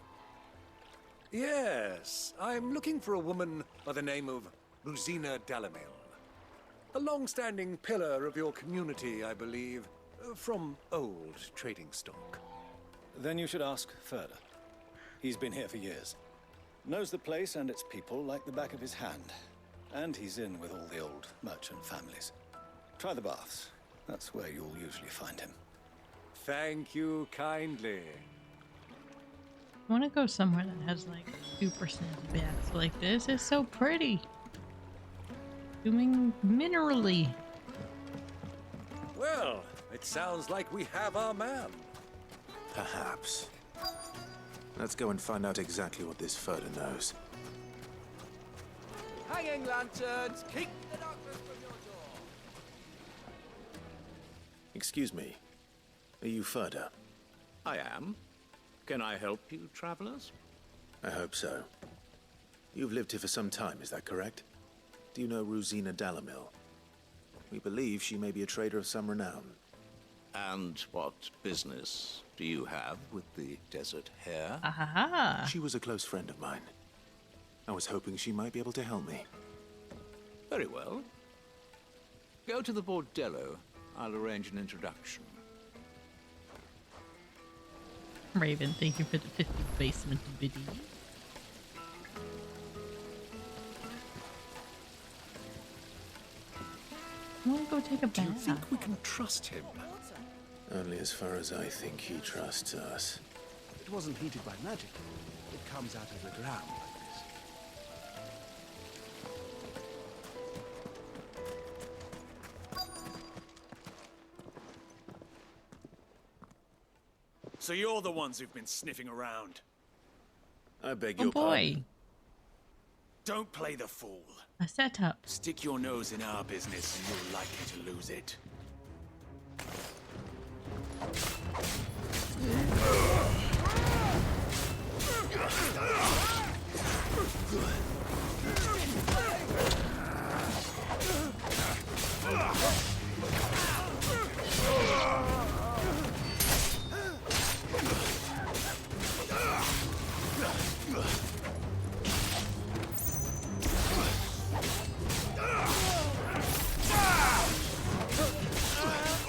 Yes, I'm looking for a woman by the name of Rosina Dalamil. A long-standing pillar of your community, I believe, from old trading stock. Then you should ask Further. He's been here for years. Knows the place and its people like the back of his hand. And he's in with all the old merchant families. Try the baths. That's where you'll usually find him. Thank you kindly. I want to go somewhere that has like 2% baths like this. It's so pretty. Doing minerally. Well, it sounds like we have our man. Perhaps. Let's go and find out exactly what this Further knows. Hanging lanterns, keep the darkness from your door. Excuse me. Are you Further? I am. Can I help you, travelers? I hope so. You've lived here for some time, is that correct? Do you know Rosina Dalamil? We believe she may be a trader of some renown. And what business do you have with the desert hare? Aha! She was a close friend of mine. I was hoping she might be able to help me. Very well. Go to the bordello. I'll arrange an introduction. Raven, thank you for the 50 basement biddy. I want to go take a bath. Do you think we can trust him? Only as far as I think he trusts us. It wasn't heated by magic. It comes out of the ground like this. So you're the ones who've been sniffing around. I beg Oh your boy. pardon. Don't play the fool. A setup. Stick your nose in our business and you're likely to lose it.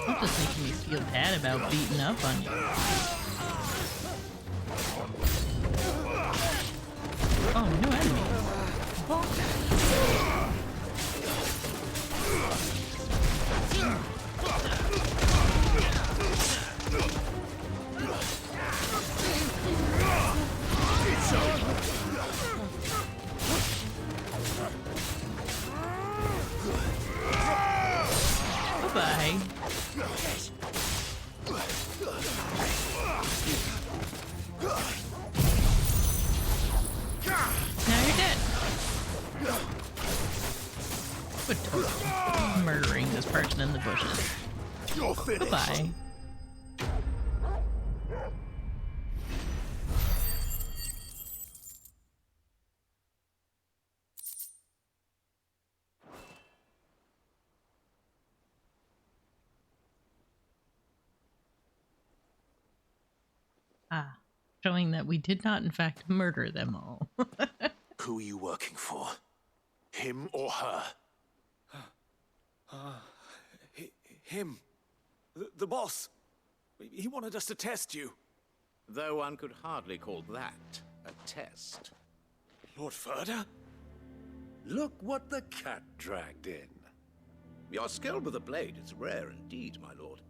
Don't just make me feel bad about beating up on you. Oh, new enemy. Bye-bye. Now you're dead. Good talk. Murdering this person in the bushes. You're finished. Goodbye. showing that we did not, in fact, murder them all. Who are you working for? Him or her? Him. The boss. He wanted us to test you. Though one could hardly call that a test. Lord Ferda? Look what the cat dragged in. Your skill with the blade is rare indeed, my lord.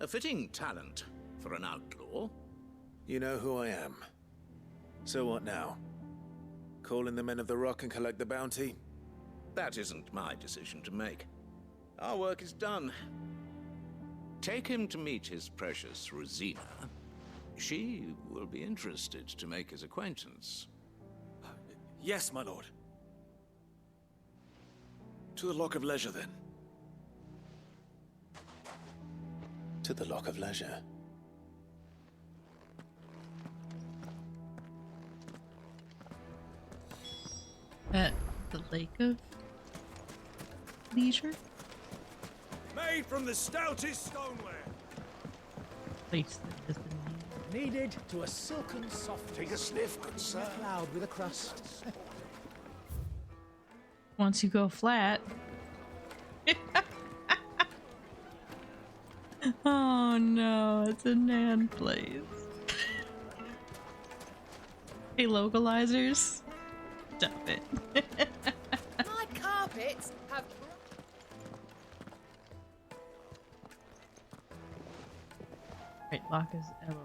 A fitting talent for an outlaw. You know who I am. So what now? Call in the Men of the Rock and collect the bounty? That isn't my decision to make. Our work is done. Take him to meet his precious Rosina. She will be interested to make his acquaintance. Yes, my lord. To the Lock of Leisure, then. To the Lock of Leisure. At the Lake of Leisure? Made from the stoutest stoneware. Place that has been Kneaded to a silken soft. Take a sniff, good sir. Cloud with a crust. once you go flat. Oh no, it's a Nan place. Hey, localizers. Stop it. My carpets have... Right, lock is L.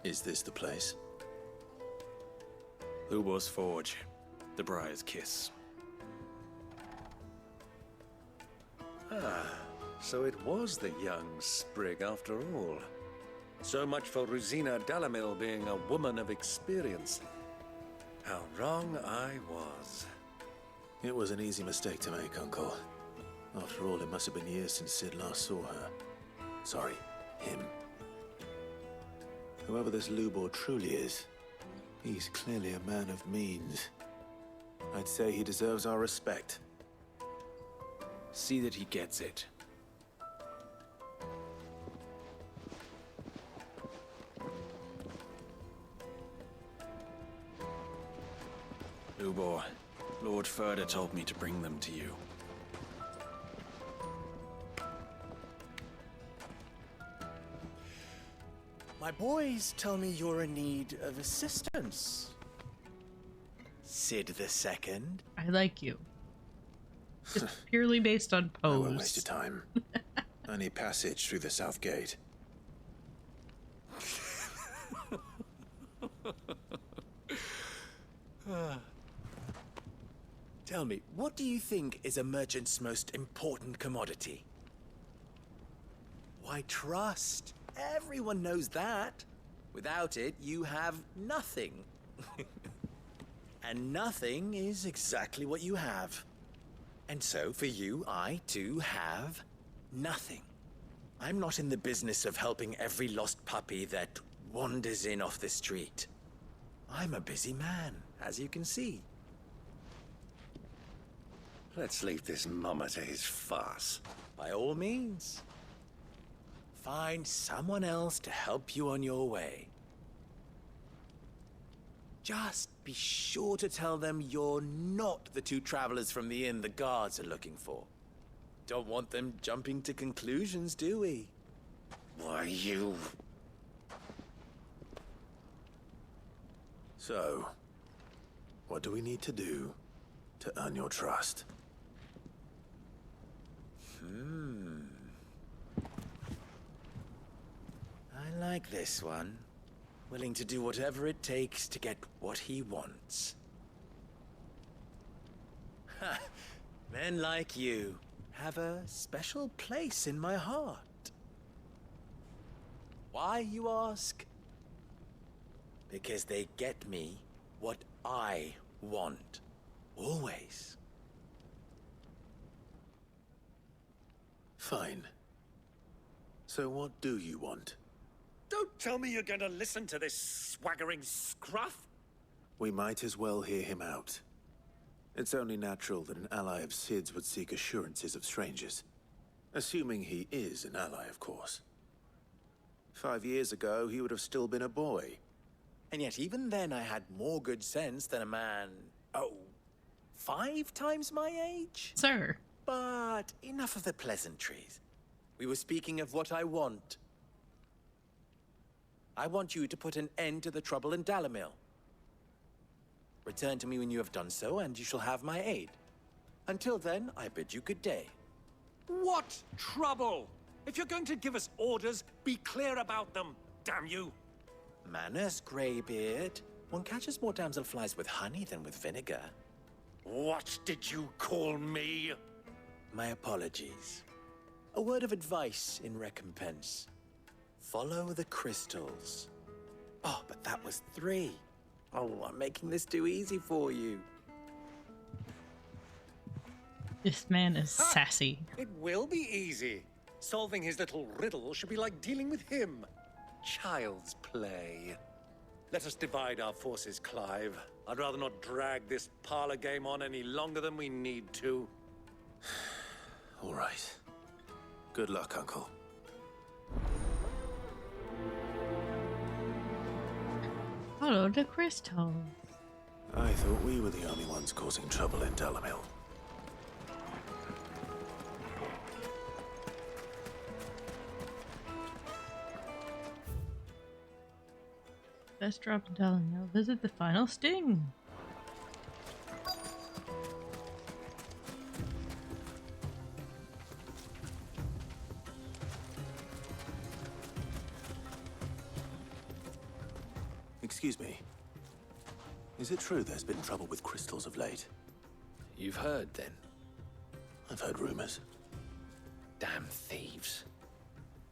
Is this the place? Ubor's Forge. The Briar's Kiss. Ah, so it was the young sprig after all. So much for Rosina Dalamil being a woman of experience. How wrong I was. It was an easy mistake to make, Uncle. After all, it must have been years since Sid last saw her. Sorry, him. Whoever this Lubor truly is, he's clearly a man of means. I'd say he deserves our respect. See that he gets it. Lubor, Lord Ferda told me to bring them to you. My boys tell me you're in need of assistance. Sid the Second. I like you. Just purely based on I won't pose. waste your time. I need passage through the south gate. Tell me, what do you think is a merchant's most important commodity? Why, trust. Everyone knows that. Without it, you have nothing. And nothing is exactly what you have. And so, for you, I, too, have nothing. I'm not in the business of helping every lost puppy that wanders in off the street. I'm a busy man, as you can see. Let's leave this mummer to his farce. By all means. Find someone else to help you on your way. Just be sure to tell them you're not the two travelers from the inn the guards are looking for. Don't want them jumping to conclusions, do we? Why, you... So, what do we need to do to earn your trust? I like this one. Willing to do whatever it takes to get what he wants. Ha! Men like you have a special place in my heart. Why, you ask? Because they get me what I want. Always. Fine. So what do you want? Don't tell me you're going to listen to this swaggering scruff! We might as well hear him out. It's only natural that an ally of Sid's would seek assurances of strangers. Assuming he is an ally, of course. 5 years ago, he would have still been a boy. And yet even then I had more good sense than a man, 5 times my age? Sir. But enough of the pleasantries. We were speaking of what I want. I want you to put an end to the trouble in Dalamil. Return to me when you have done so, and you shall have my aid. Until then, I bid you good day. What trouble? If you're going to give us orders, be clear about them, damn you! Manners, Greybeard. One catches more damselflies with honey than with vinegar. What did you call me? My apologies. A word of advice in recompense. Follow the crystals. Oh, but that was 3. Oh, I'm making this too easy for you. This man is sassy. It will be easy. Solving his little riddle should be like dealing with him. Child's play. Let us divide our forces, Clive. I'd rather not drag this parlor game on any longer than we need to. All right. Good luck, Uncle. Follow the crystal. I thought we were the only ones causing trouble in Dalamil. Best drop in Dalamil. Visit the final sting. Excuse me. Is it true there's been trouble with crystals of late? You've heard, then? I've heard rumors. Damn thieves.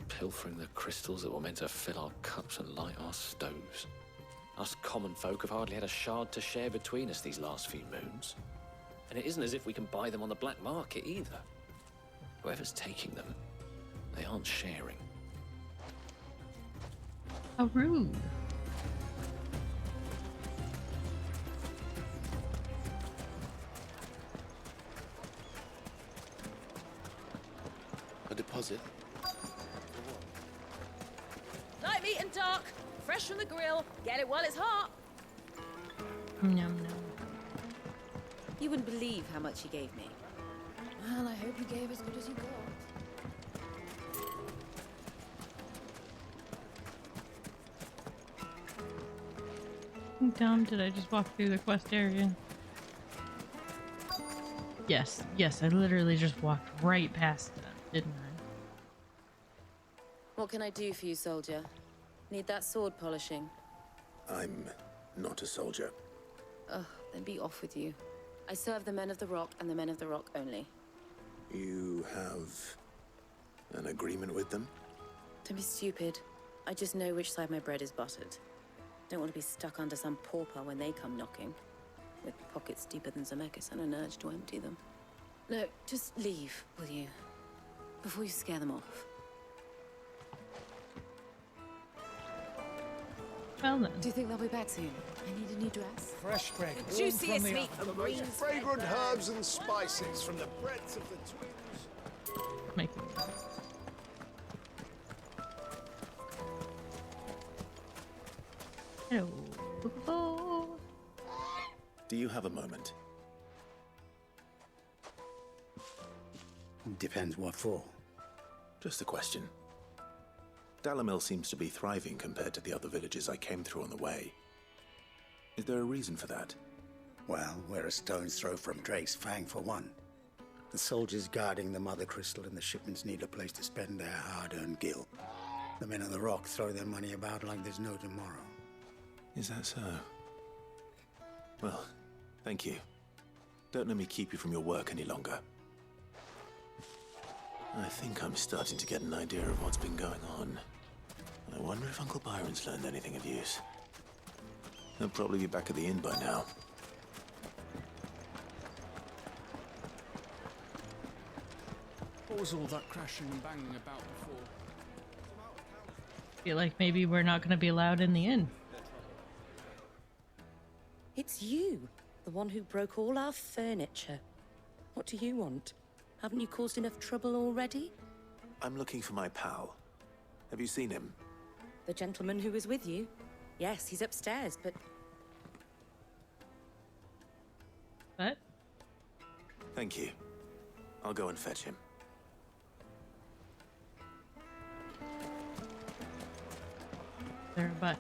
Pilfering the crystals that were meant to fill our cups and light our stoves. Us common folk have hardly had a shard to share between us these last few moons. And it isn't as if we can buy them on the black market either. Whoever's taking them, they aren't sharing. How rude. A deposit? Light meat and dark, fresh from the grill. Get it while it's hot. Yum, yum. You wouldn't believe how much he gave me. Well, I hope you gave as good as you got. Dumb, did I just walk through the quest area? Yes, I literally just walked right past them, didn't I? What can I do for you, soldier? Need that sword polishing? I'm not a soldier. Ugh, then be off with you. I serve the men of the Rock and the men of the Rock only. You have an agreement with them? Don't be stupid. I just know which side my bread is buttered. Don't want to be stuck under some pauper when they come knocking. With pockets deeper than Zemeckis and an urge to empty them. No, just leave, will you? Before you scare them off. Well then. Do you think they'll be back soon? I need a new dress. Fresh bread. The juiciest meat. The most fragrant herbs and spices from the breadths of the twins. Making Hello. Do you have a moment? Depends what for. Just a question. Dalamil seems to be thriving compared to the other villages I came through on the way. Is there a reason for that? Well, we're a stone's throw from Drake's Fang for one. The soldiers guarding the Mother Crystal and the shipments need a place to spend their hard-earned gil. The men of the Rock throw their money about like there's no tomorrow. Is that so? Well, thank you. Don't let me keep you from your work any longer. I think I'm starting to get an idea of what's been going on. I wonder if Uncle Byron's learned anything of use. He'll probably be back at the inn by now. What was all that crashing and banging about before? Feel like maybe we're not going to be allowed in the inn. It's you, the one who broke all our furniture. What do you want? Haven't you caused enough trouble already? I'm looking for my pal. Have you seen him? The gentleman who was with you? Yes, he's upstairs, but... What? Thank you. I'll go and fetch him. There, but.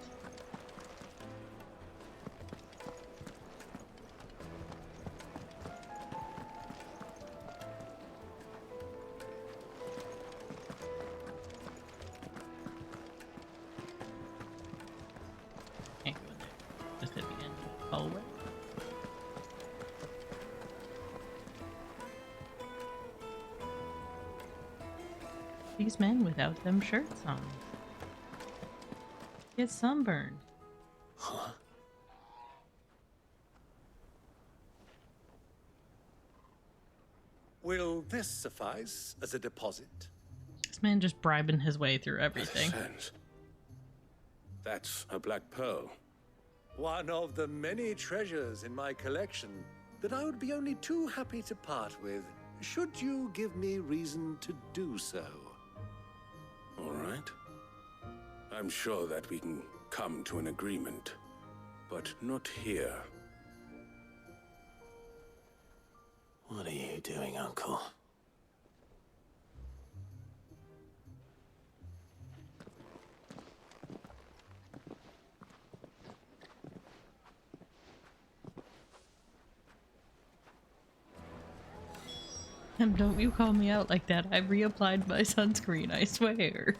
Can't go in there. Just at the end of the hallway. These men without them shirts on get sunburned. Huh? Will this suffice as a deposit? This man just bribing his way through everything. That's a black pearl. One of the many treasures in my collection that I would be only too happy to part with, should you give me reason to do so. All right. I'm sure that we can come to an agreement, but not here. What are you doing, Uncle? And don't you call me out like that. I reapplied my sunscreen, I swear.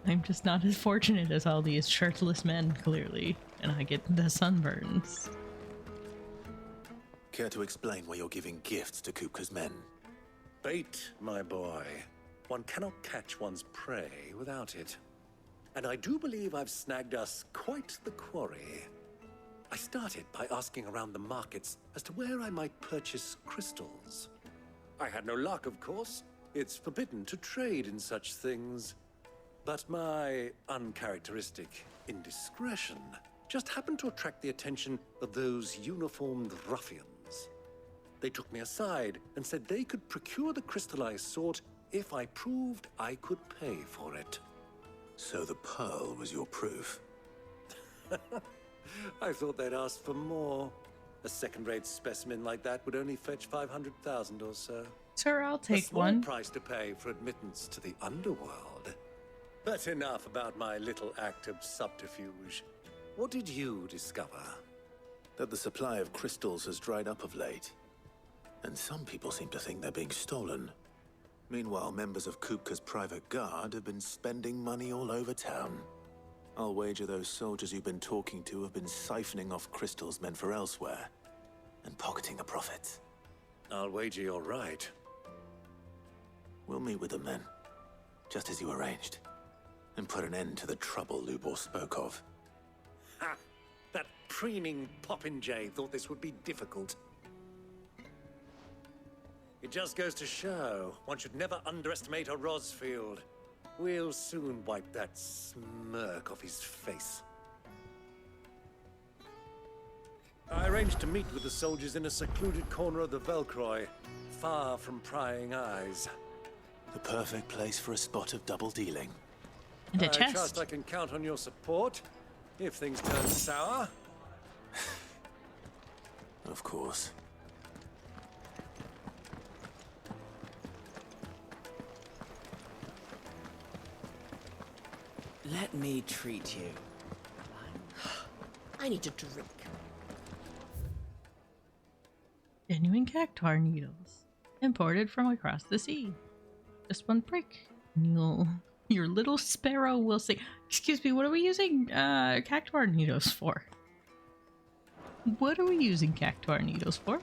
I'm just not as fortunate as all these shirtless men, clearly. And I get the sunburns. Care to explain why you're giving gifts to Kupka's men? Bait, my boy. One cannot catch one's prey without it. And I do believe I've snagged us quite the quarry. I started by asking around the markets as to where I might purchase crystals. I had no luck, of course. It's forbidden to trade in such things. But my uncharacteristic indiscretion just happened to attract the attention of those uniformed ruffians. They took me aside and said they could procure the crystal I sought if I proved I could pay for it. So the pearl was your proof? I thought they'd ask for more. A second-rate specimen like that would only fetch 500,000 or so. Sir, I'll take a small one. Price to pay for admittance to the underworld. But enough about my little act of subterfuge. What did you discover? That the supply of crystals has dried up of late. And some people seem to think they're being stolen. Meanwhile, members of Kupka's private guard have been spending money all over town. I'll wager those soldiers you've been talking to have been siphoning off crystals meant for elsewhere, and pocketing the profits. I'll wager you're right. We'll meet with them then, just as you arranged, and put an end to the trouble Lubor spoke of. Ha! That preening popinjay thought this would be difficult. It just goes to show, one should never underestimate a Rosfield. We'll soon wipe that smirk off his face. I arranged to meet with the soldiers in a secluded corner of the Velcroy, far from prying eyes. The perfect place for a spot of double dealing. And a I chest. trust I can count on your support, if things turn sour. Of course. Let me treat you. I need a drink. Genuine cactuar needles. Imported from across the sea. Just one prick. Your little sparrow will say, excuse me, what are we using cactuar needles for? What are we using cactuar needles for?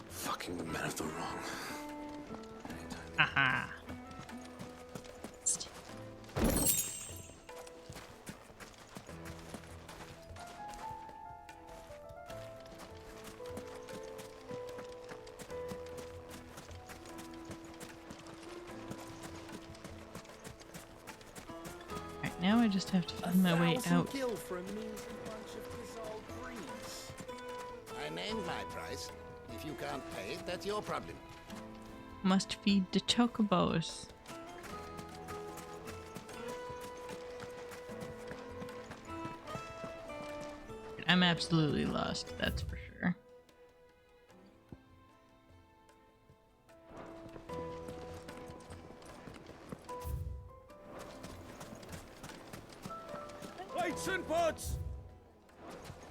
Fucking men of the wrong. Aha. Right, now I just have to find my way out. Gil for a measly bunch of dissolved greens. I named my price. If you can't pay it, that's your problem. Must feed the chocobos. I'm absolutely lost, that's for sure. Plates and pots!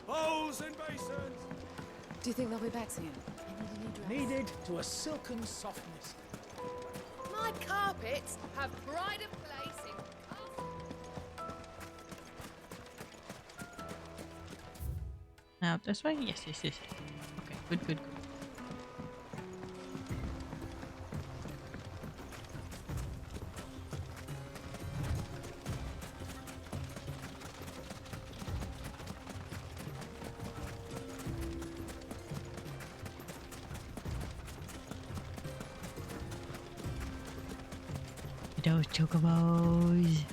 Bowls and basins! Do you think they'll be back soon? Kneaded to a silken softness. My carpets have pride of place in... Now this way? Yes, yes, yes. Okay, good, good, good. Those chocobos.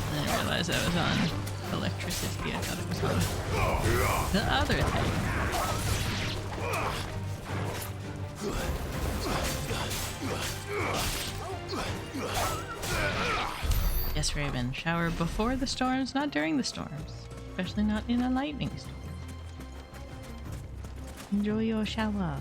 I didn't realize I was on electricity. I thought it was on the other thing. Yes, Raven. Shower before the storms, not during the storms. Especially not in a lightning storm. Enjoy your shower.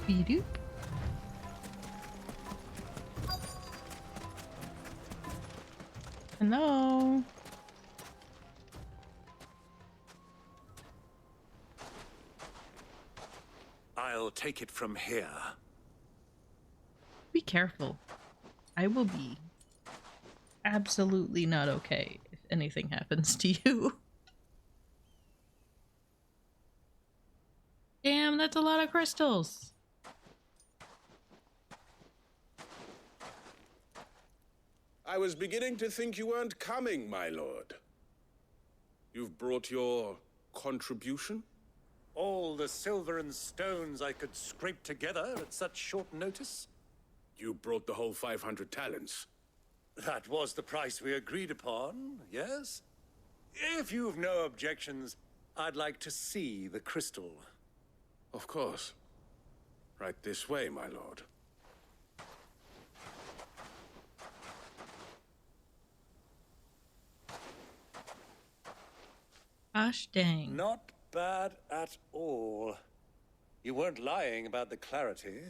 Beep-doop. Hello. I'll take it from here. Be careful. I will be absolutely not okay if anything happens to you. Damn, that's a lot of crystals. I was beginning to think you weren't coming, my lord. You've brought your contribution? All the silver and stones I could scrape together at such short notice? You brought the whole 500 talents. That was the price we agreed upon, yes? If you've no objections, I'd like to see the crystal. Of course. Right this way, my lord. Gosh dang. Not bad at all. You weren't lying about the clarity.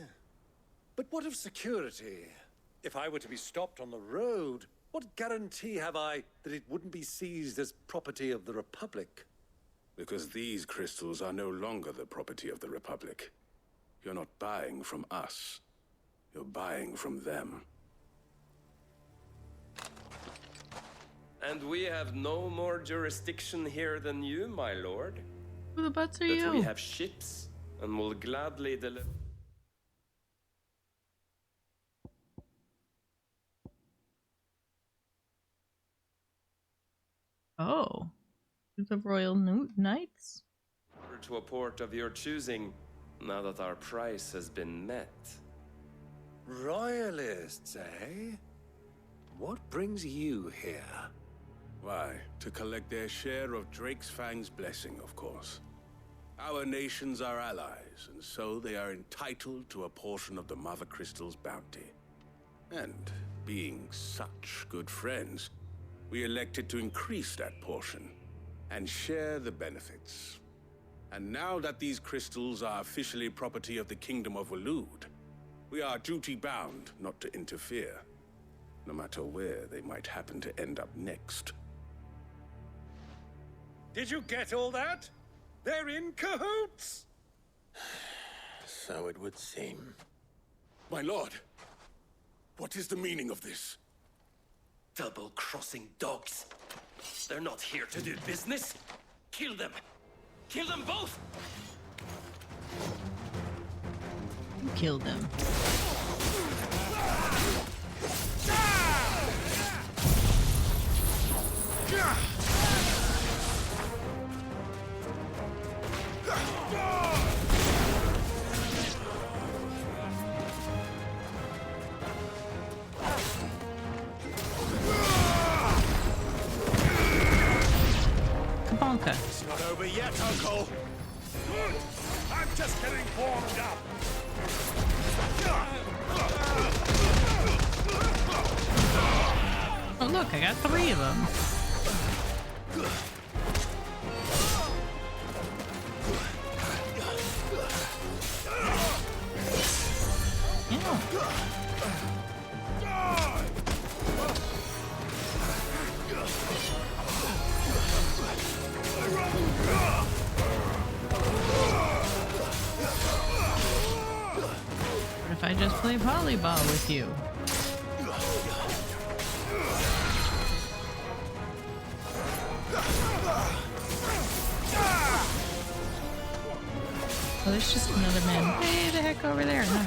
But what of security? If I were to be stopped on the road, what guarantee have I that it wouldn't be seized as property of the Republic? Because these crystals are no longer the property of the Republic. You're not buying from us. You're buying from them. And we have no more jurisdiction here than you, my lord. Who the butts are But you? we have ships, and will gladly deliver. Oh. The Royal Knights? To a port of your choosing, now that our price has been met. Royalists, eh? What brings you here? Why, to collect their share of Drake's Fang's blessing, of course. Our nations are allies, and so they are entitled to a portion of the Mother Crystal's bounty. And, being such good friends, we elected to increase that portion and share the benefits. And now that these crystals are officially property of the Kingdom of Waloed, we are duty-bound not to interfere, no matter where they might happen to end up next. Did you get all that? They're in cahoots! So it would seem. My lord, what is the meaning of this? Double-crossing dogs. They're not here to do business. Kill them. Kill them both! You killed them. Kabonka. It's not over yet, Uncle. Good. I'm just getting warmed up. Oh look, I got 3 of them. What if I just play volleyball with you? Oh, there's just another man way the heck over there, huh?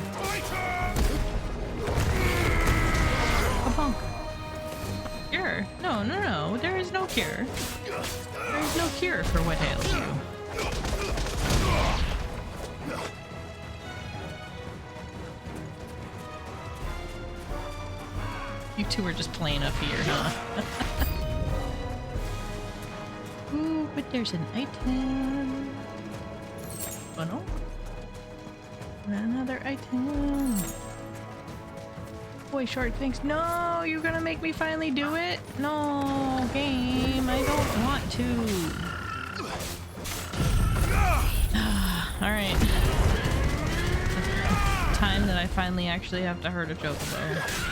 Kabonk. Cure? No, no, no. There is no cure. There is no cure for what ails you. You two are just playing up here, huh? Ooh, but there's an item. Oh no. Another item. Boy, short things. No, you're gonna make me finally do it? No, game. I don't want to. Alright. Time that I finally actually have to hurt a chocobo.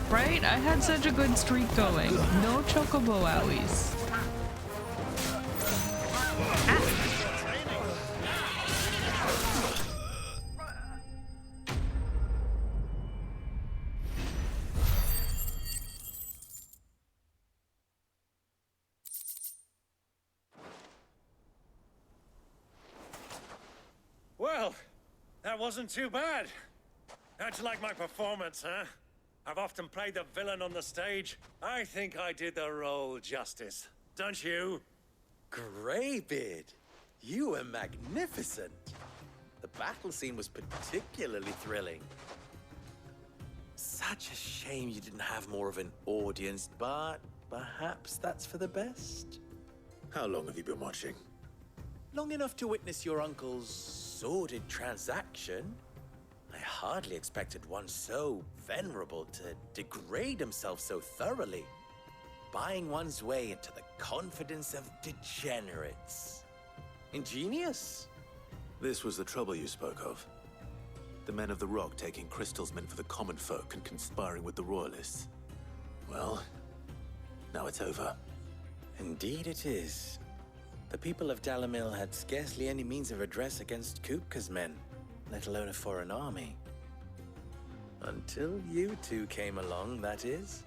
Right? I had such a good streak going. No chocobo owies. Well, that wasn't too bad. How'd you like my performance, huh? I've often played the villain on the stage. I think I did the role justice. Don't you? Greybeard, you were magnificent. The battle scene was particularly thrilling. Such a shame you didn't have more of an audience, but perhaps that's for the best. How long have you been watching? Long enough to witness your uncle's sordid transaction. I hardly expected one so venerable to degrade himself so thoroughly. Buying one's way into the confidence of degenerates. Ingenious. This was the trouble you spoke of. The men of the Rock taking crystals meant for the common folk and conspiring with the Royalists. Well, now it's over. Indeed it is. The people of Dalamil had scarcely any means of redress against Kupka's men, let alone a foreign army. Until you two came along, that is.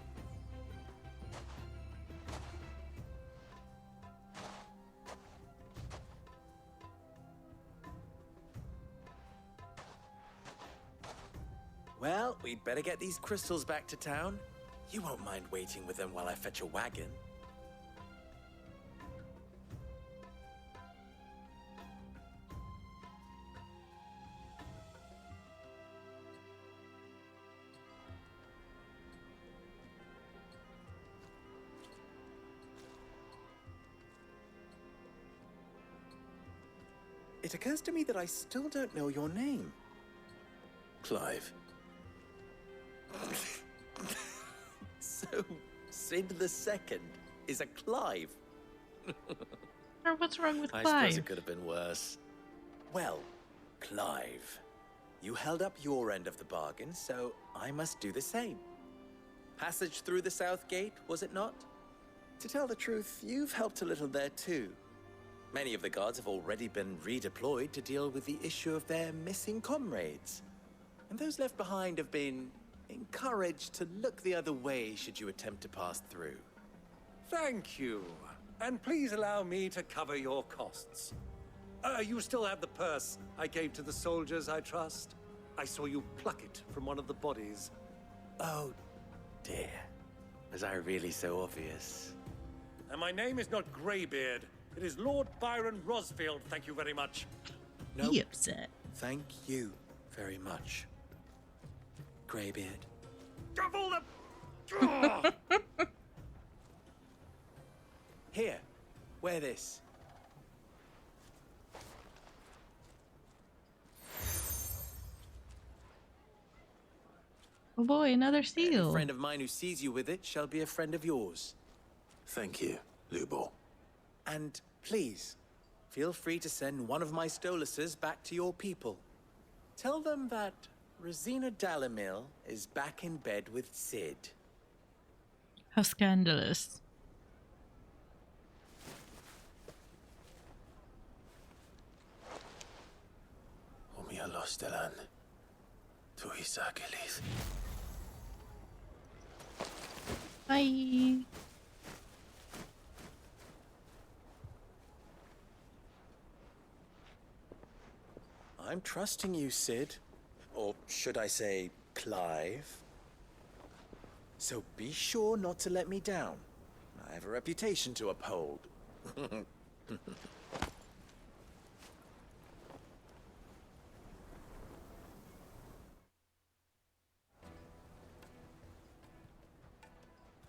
Well, we'd better get these crystals back to town. You won't mind waiting with them while I fetch a wagon. It occurs to me that I still don't know your name. Clive. So, Sid the Second is a Clive. Or what's wrong with Clive? I suppose it could have been worse. Well, Clive, you held up your end of the bargain, so I must do the same. Passage through the South Gate, was it not? To tell the truth, you've helped a little there too. Many of the guards have already been redeployed to deal with the issue of their missing comrades. And those left behind have been encouraged to look the other way should you attempt to pass through. Thank you. And please allow me to cover your costs. You still have the purse I gave to the soldiers, I trust? I saw you pluck it from one of the bodies. Oh, dear. Was I really so obvious? And my name is not Greybeard. It is Lord Byron Rosfield, thank you very much. No, Be upset. Thank you very much, Greybeard. Of all the... wear this. Oh boy, another Any seal. friend of mine who sees you with it shall be a friend of yours. Thank you, Lubo. And please, feel free to send one of my Stoluses back to your people. Tell them that Rosina Dalamil is back in bed with Sid. How scandalous. Omia Lostelan. Tuisa Kelith. Bye. I'm trusting you, Sid. Or should I say, Clive? So be sure not to let me down. I have a reputation to uphold.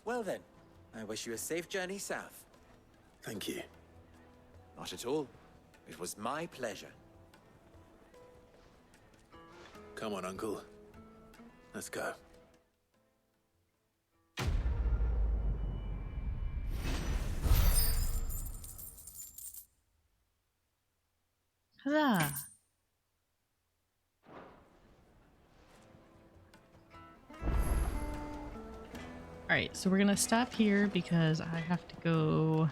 Well then, I wish you a safe journey south. Thank you. Not at all. It was my pleasure. Come on, Uncle. Let's go. Huzzah. Alright, so we're gonna stop here because I have to go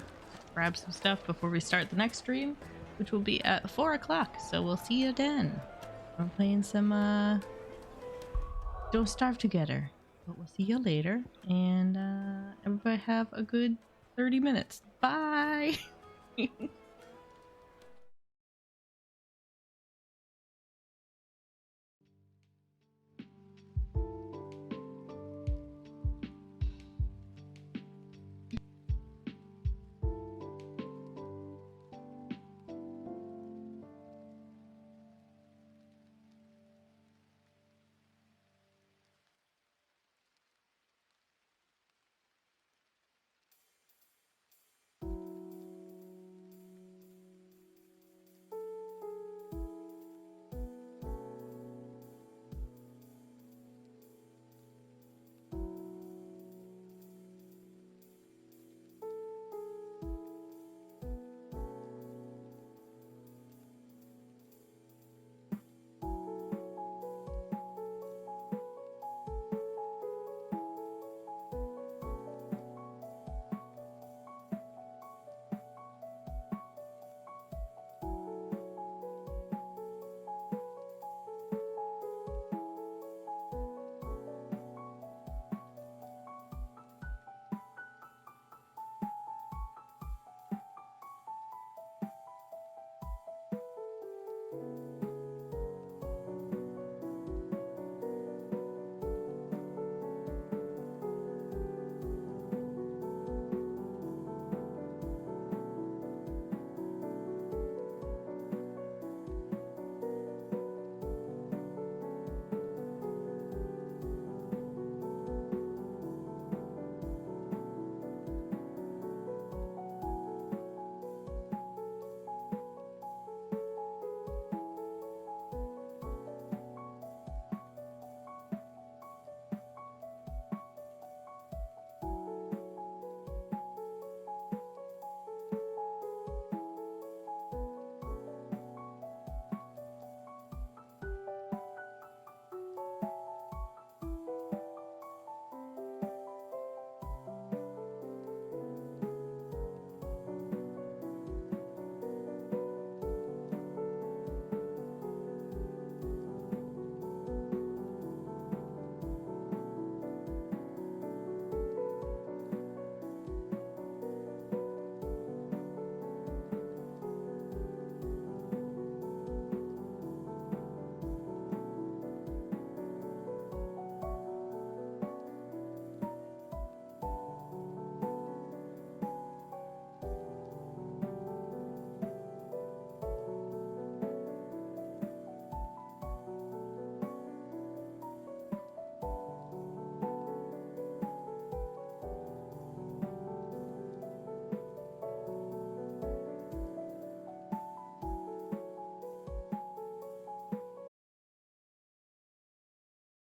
grab some stuff before we start the next stream, which will be at 4 o'clock. So we'll see you then. I'm playing some Don't Starve Together. But we'll see you later. And everybody have a good 30 minutes. Bye!